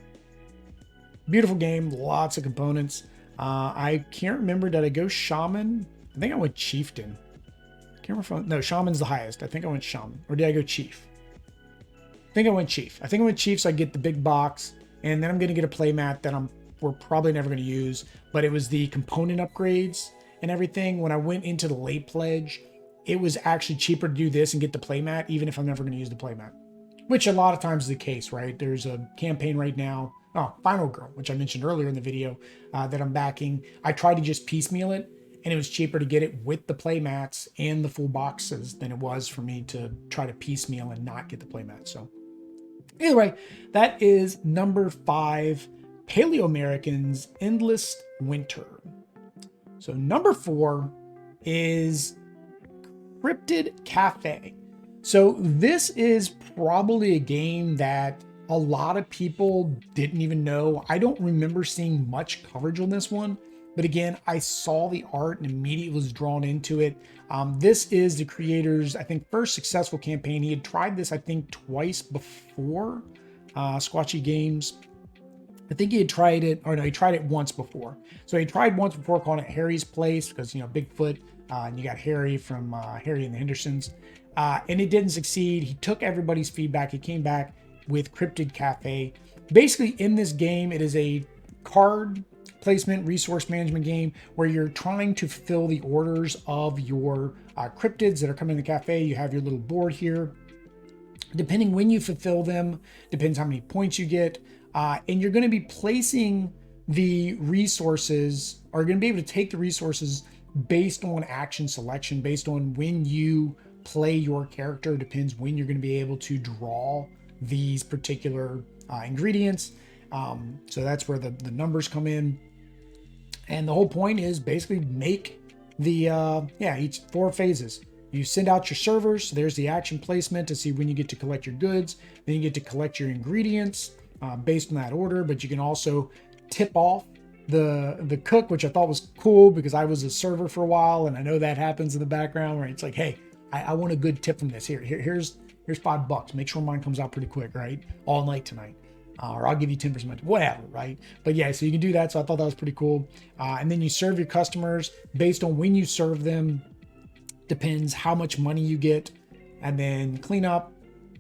beautiful game, lots of components. I can't remember, did I go Shaman? I think I went Chieftain. Can't remember. No, Shaman's the highest. I think I went Shaman. Or did I go Chief? I think I went Chief. So I get the big box, and then I'm going to get a playmat that we're probably never going to use. But it was the component upgrades and everything. When I went into the late pledge, it was actually cheaper to do this and get the playmat, even if I'm never going to use the playmat. Which a lot of times is the case, right? There's a campaign right now. Oh, Final Girl, which I mentioned earlier in the video that I'm backing. I tried to just piecemeal it, and it was cheaper to get it with the playmats and the full boxes than it was for me to try to piecemeal and not get the playmats. So anyway, that is number 5, Paleoamericans Endless Winter. So number 4 is Cryptid Cafe. So this is probably a game that a lot of people didn't even know. I don't remember seeing much coverage on this one. But again, I saw the art and immediately was drawn into it. This is the creator's, I think, first successful campaign. He had tried this, I think, twice before Squatchy Games. I think he had tried it, or no, he tried it once before. So he tried once before calling it Harry's Place because, you know, Bigfoot, and you got Harry from Harry and the Hendersons. And it didn't succeed. He took everybody's feedback. He came back with Cryptid Cafe. Basically, in this game, it is a card placement resource management game where you're trying to fulfill the orders of your cryptids that are coming to the cafe. You have your little board here. Depending when you fulfill them, depends how many points you get. And you're going to be placing the resources, or you're going to be able to take the resources based on action selection, based on when you play your character. Depends when you're going to be able to draw these particular ingredients. So that's where the numbers come in. And the whole point is basically make the, each 4 phases. You send out your servers. So there's the action placement to see when you get to collect your goods. Then you get to collect your ingredients based on that order. But you can also tip off the cook, which I thought was cool because I was a server for a while. And I know that happens in the background where it's like, hey, I want a good tip from this. Here's $5. Make sure mine comes out pretty quick, right? All night tonight. Or I'll give you 10%, whatever, right? But yeah, so you can do that. So I thought that was pretty cool. And then you serve your customers based on when you serve them. Depends how much money you get. And then clean up,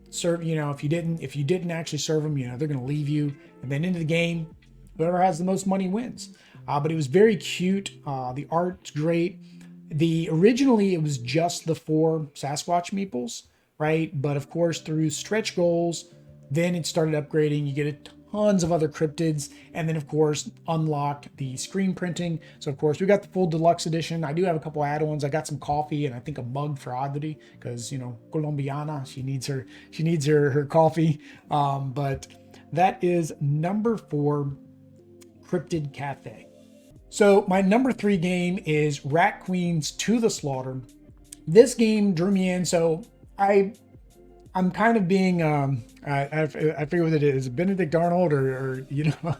serve, you know, if you didn't actually serve them, you know, they're going to leave you. And then into the game, whoever has the most money wins. But it was very cute. The art's great. Originally it was just the 4 Sasquatch meeples, right? But of course, through stretch goals, then it started upgrading. You get tons of other cryptids, and then of course unlock the screen printing. So of course we got the full deluxe edition. I do have a couple add-ons. I got some coffee and I think a mug for Audrey because, you know, Colombiana, she needs her coffee. But that is number 4, Cryptid Cafe. So my number 3 game is Rat Queens to the Slaughter. This game drew me in. So I'm kind of being, I forget what it is, Benedict Arnold or you know,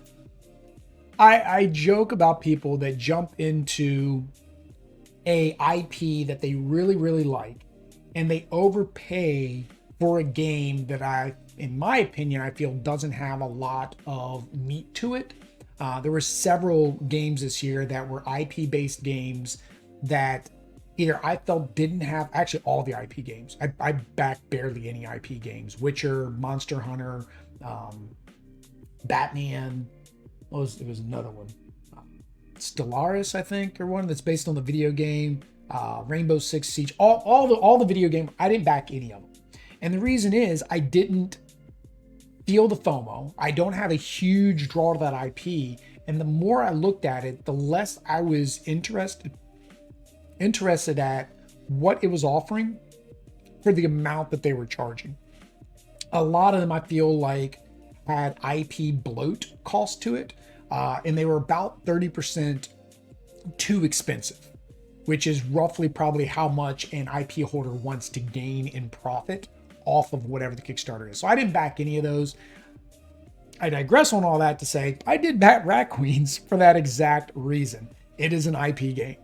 I joke about people that jump into a IP that they really, really like, and they overpay for a game that in my opinion, I feel doesn't have a lot of meat to it. There were several games this year that were IP-based games that either I felt didn't have, actually all the IP games. I backed barely any IP games. Witcher, Monster Hunter, Batman. It was another one. Stellaris, I think, or one that's based on the video game. Rainbow Six Siege. All the video game. I didn't back any of them. And the reason is I didn't feel the FOMO. I don't have a huge draw to that IP. And the more I looked at it, the less I was interested at what it was offering for the amount that they were charging. A lot of them I feel like had IP bloat cost to it, and they were about 30% too expensive, which is roughly probably how much an IP holder wants to gain in profit off of whatever the Kickstarter is. So I didn't back any of those. I digress on all that to say I did back Rat Queens for that exact reason. It is an IP game.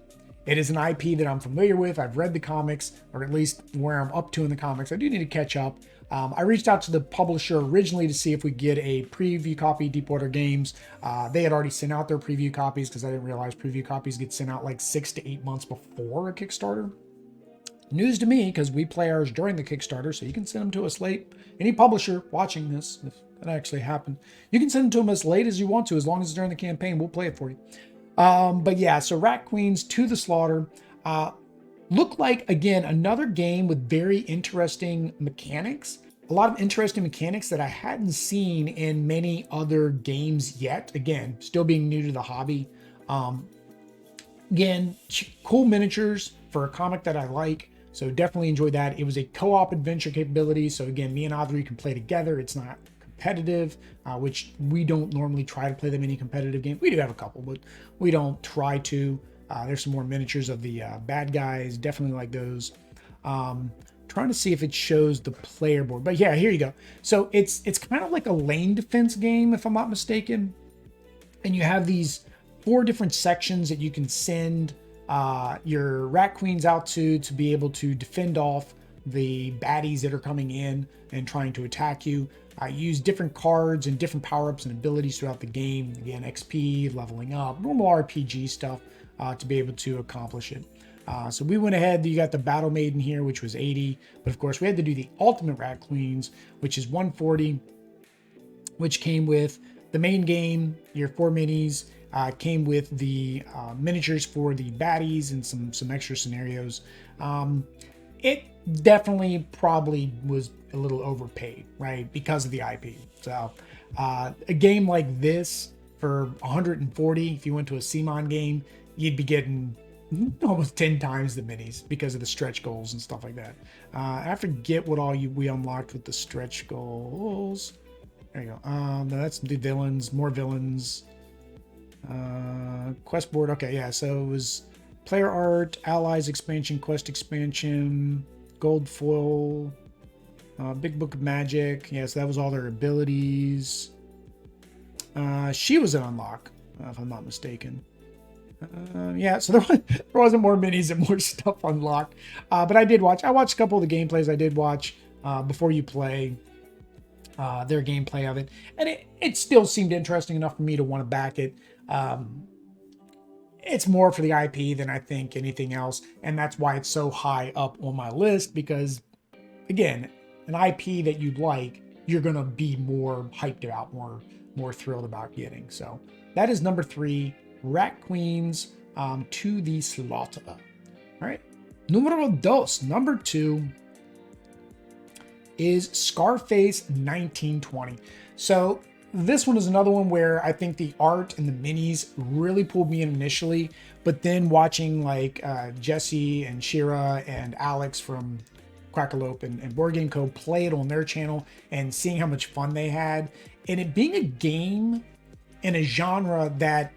It is an IP that I'm familiar with. I've read the comics, or at least where I'm up to in the comics. I do need to catch up. I reached out to the publisher originally to see if we get a preview copy, Deepwater Games. They had already sent out their preview copies because I didn't realize preview copies get sent out like 6 to 8 months before a Kickstarter. News to me, because we play ours during the Kickstarter, so you can send them to us late. Any publisher watching this, if that actually happened, you can send them to them as late as you want to, as long as it's during the campaign. We'll play it for you. But yeah, so Rat Queens to the Slaughter looked like, again, another game with very interesting mechanics. A lot of interesting mechanics that I hadn't seen in many other games yet. Again, still being new to the hobby. Again, cool miniatures for a comic that I like. So definitely enjoyed that. It was a co-op adventure capability. So again, me and Audrey can play together. It's not competitive, which we don't normally try to play them any competitive game. We do have a couple, but we don't try to. There's some more miniatures of the bad guys. Definitely like those. Trying to see if it shows the player board, but yeah, here you go. So it's kind of like a lane defense game, if I'm not mistaken. And you have these 4 different sections that you can send your Rat Queens out to be able to defend off the baddies that are coming in and trying to attack you. Use different cards and different power-ups and abilities throughout the game. Again, XP, leveling up, normal RPG stuff to be able to accomplish it. So we went ahead, you got the Battle Maiden here, which was 80. But of course, we had to do the Ultimate Rat Queens, which is 140, which came with the main game, your 4 minis, came with the miniatures for the baddies and some extra scenarios. It definitely probably was a little overpaid, right? Because of the IP. So a game like this for 140, if you went to a CMON game, you'd be getting almost 10 times the minis because of the stretch goals and stuff like that. I forget what all we unlocked with the stretch goals. There you go. No, that's the villains, more villains. Quest board. Okay, yeah. So it was player art, allies expansion, quest expansion, gold foil, big book of magic. Yeah, so that was all their abilities. She was an unlock, if I'm not mistaken. Yeah, so there wasn't more minis and more stuff unlocked. But I watched a couple of the gameplays. I did watch before you play their gameplay of it. And it still seemed interesting enough for me to want to back it. It's more for the IP than I think anything else. And that's why it's so high up on my list, because again, an IP that you'd like, you're going to be more hyped about, more thrilled about getting. So that is number 3. Rat Queens to the Slaughter. All right. Numero 2. Number 2 is Scarface 1920. So this one is another one where I think the art and the minis really pulled me in initially, but then watching like Jesse and Shira and Alex from Quackalope and Board Game Co. play it on their channel and seeing how much fun they had, and it being a game in a genre that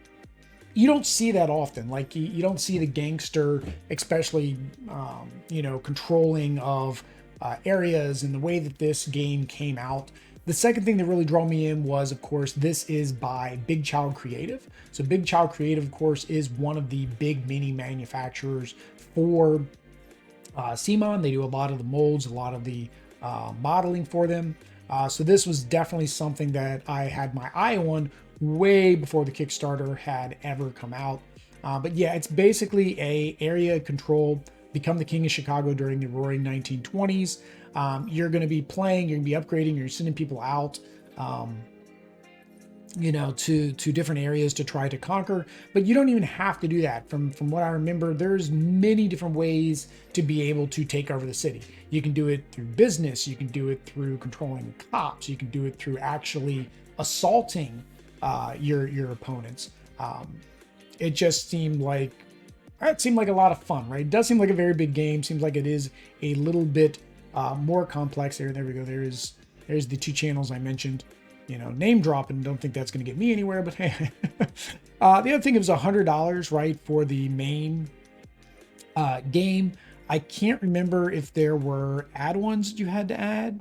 you don't see that often. Like you don't see the gangster, especially, controlling of areas and the way that this game came out. The second thing that really drew me in was, of course, this is by Big Child Creative. So Big Child Creative, of course, is one of the big mini manufacturers for CMON. They do a lot of the molds, a lot of the modeling for them. So this was definitely something that I had my eye on way before the Kickstarter had ever come out. But yeah, it's basically a area control become the king of Chicago during the roaring 1920s. You're going to be playing, you're going to be upgrading, you're sending people out, to different areas to try to conquer, but you don't even have to do that. From what I remember, there's many different ways to be able to take over the city. You can do it through business, you can do it through controlling cops, you can do it through actually assaulting your opponents. It seemed like a lot of fun, right? It does seem like a very big game. Seems like it is a little bit more complex. There we go. There's the two channels I mentioned. Name dropping. Don't think that's going to get me anywhere, but hey. The other thing, it was $100, right, for the main game. I can't remember if there were add-ons you had to add.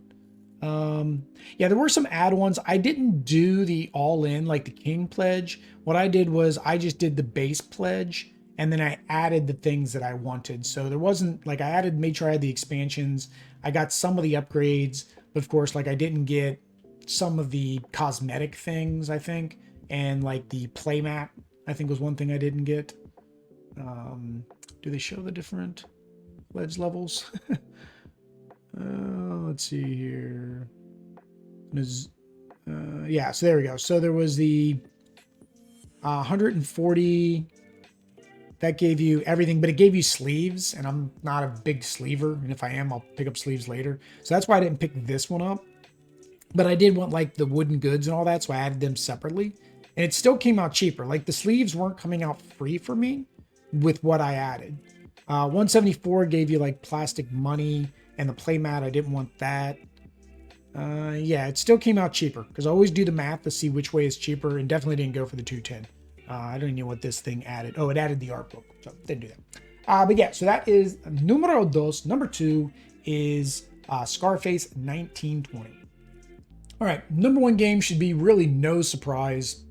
Yeah, there were some add-ons. I didn't do the all-in, like the King pledge. What I did was I just did the base pledge, and then I added the things that I wanted. So there wasn't, like, made sure I had the expansions. I got some of the upgrades, but of course, like, I didn't get some of the cosmetic things, I think, and like the playmat, I think, was one thing I didn't get. Do they show the different pledge levels? Let's see here. Yeah, so there we go. So there was the 140 that gave you everything, but it gave you sleeves, and I'm not a big sleever, and if I am, I'll pick up sleeves later. So that's why I didn't pick this one up. But I did want like the wooden goods and all that, so I added them separately. And it still came out cheaper. Like the sleeves weren't coming out free for me with what I added. 174 gave you like plastic money, and the playmat, I didn't want that. Yeah, it still came out cheaper because I always do the math to see which way is cheaper, and definitely didn't go for the 210. I don't even know what this thing added. Oh, it added the art book, so didn't do that. But yeah, so that is numero dos. Number 2 is Scarface 1920. All right, number 1 game should be really no surprise.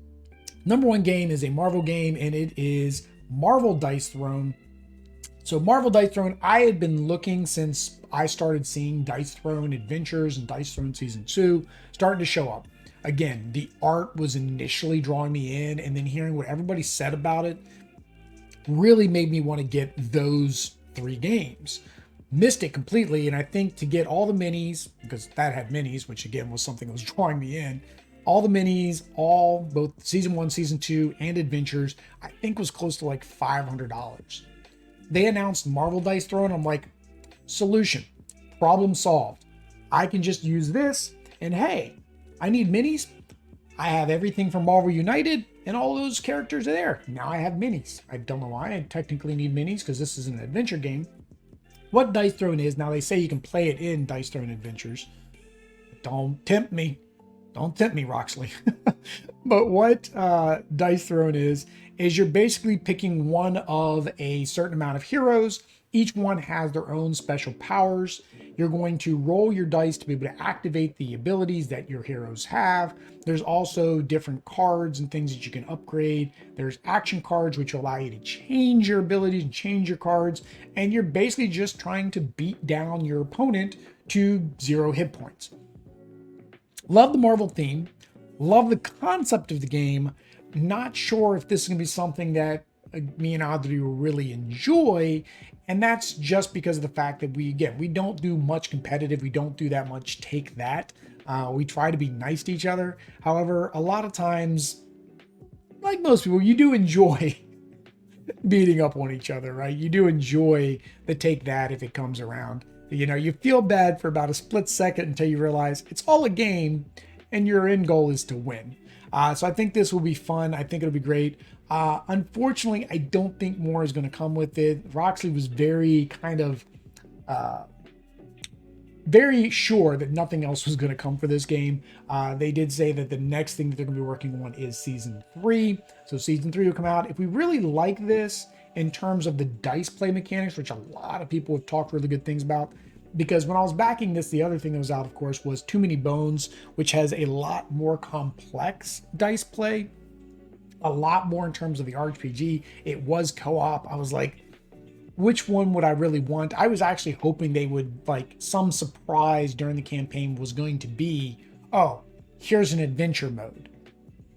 Number 1 game is a Marvel game, and it is Marvel Dice Throne. So Marvel Dice Throne, I had been looking since I started seeing Dice Throne Adventures and Dice Throne Season 2 starting to show up. Again, the art was initially drawing me in, and then hearing what everybody said about it really made me want to get those 3 games. Missed it completely, and I think to get all the minis, because that had minis, which again was something that was drawing me in, all the minis, both Season 1, Season 2, and Adventures, I think was close to like $500. They announced Marvel Dice Throne. I'm like, solution, problem solved. I can just use this, and hey, I need minis. I have everything from Marvel United, and all those characters are there. Now I have minis. I don't know why I technically need minis, because this is an adventure game. What Dice Throne is, now they say you can play it in Dice Throne Adventures. Don't tempt me. Don't tempt me, Roxley. But what Dice Throne is you're basically picking one of a certain amount of heroes. Each one has their own special powers. You're going to roll your dice to be able to activate the abilities that your heroes have. There's also different cards and things that you can upgrade. There's action cards, which allow you to change your abilities and change your cards. And you're basically just trying to beat down your opponent to 0 hit points. Love the Marvel theme. Love the concept of the game. Not sure if this is going to be something that me and Audrey will really enjoy, and that's just because of the fact that we don't do much competitive. We don't do that much take that. We try to be nice to each other. However, a lot of times, like most people, you do enjoy beating up on each other, right? You do enjoy the take that if it comes around. You feel bad for about a split second until you realize it's all a game and your end goal is to win. So I think this will be fun. I think it'll be great. Unfortunately, I don't think more is going to come with it. Roxley was very very sure that nothing else was going to come for this game. They did say that the next thing that they're going to be working on is Season 3. So Season 3 will come out. If we really like this in terms of the dice play mechanics, which a lot of people have talked really good things about, because when I was backing this, the other thing that was out, of course, was Too Many Bones, which has a lot more complex dice play, a lot more in terms of the RPG. It was co-op. I was like, which one would I really want? I was actually hoping they would, like, some surprise during the campaign was going to be, oh, here's an adventure mode.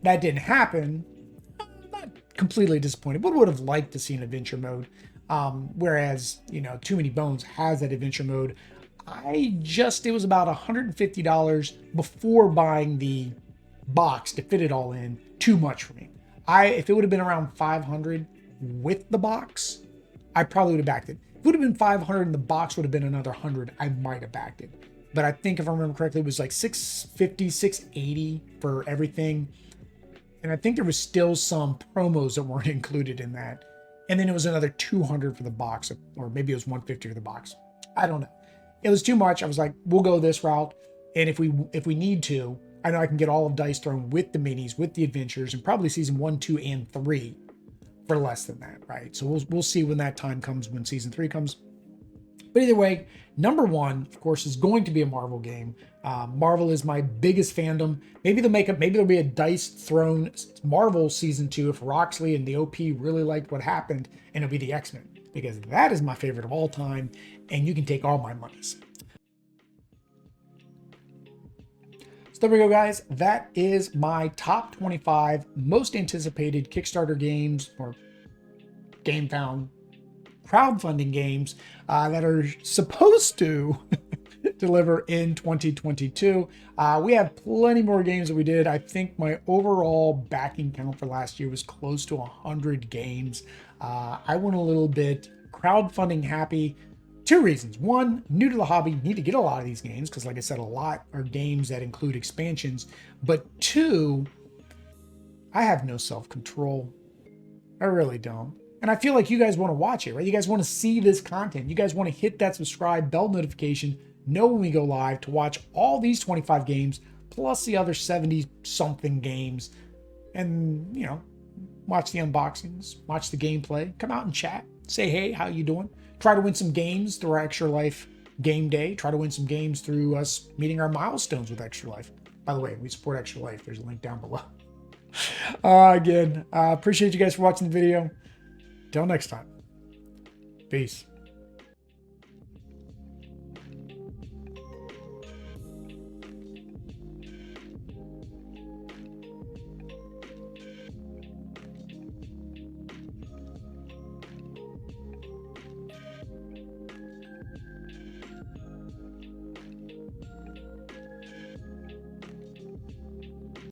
That didn't happen. I'm not completely disappointed, but would have liked to see an adventure mode. Whereas, you know, Too Many Bones has that adventure mode. It was about $150 before buying the box to fit it all in. Too much for me. If it would have been around 500 with the box, I probably would have backed it. If it would have been 500 and the box would have been another 100, I might have backed it. But I think if I remember correctly, it was like 650, 680 for everything. And I think there was still some promos that weren't included in that. And then it was another 200 for the box, or maybe it was 150 for the box. I don't know. It was too much. I was like, we'll go this route. And if we need to, I know I can get all of Dice Throne with the minis, with the adventures, and probably season 1, 2, and 3 for less than that, right? So we'll see when that time comes, when season 3 comes. But either way, number 1, of course, is going to be a Marvel game. Marvel is my biggest fandom. Maybe there'll be a Dice Throne Marvel season 2 if Roxley and the OP really liked what happened, and it'll be the X-Men, because that is my favorite of all time, and you can take all my monies. So there we go, guys. That is my top 25 most anticipated Kickstarter games or Gamefound crowdfunding games that are supposed to deliver in 2022. We have plenty more games that we did. I think my overall backing count for last year was close to 100 games. I went a little bit crowdfunding happy. 2 reasons. 1, new to the hobby, need to get a lot of these games because, like I said, a lot are games that include expansions. But 2, I have no self-control. I really don't. And I feel like you guys want to watch it, right? You guys want to see this content. You guys want to hit that subscribe bell notification, know when we go live, to watch all these 25 games, plus the other 70-something games. And, you know, watch the unboxings, watch the gameplay, come out and chat, say, hey, how you doing? Try to win some games through our Extra Life game day. Try to win some games through us meeting our milestones with Extra Life. By the way, we support Extra Life. There's a link down below. Again, appreciate you guys for watching the video. Till next time. Peace.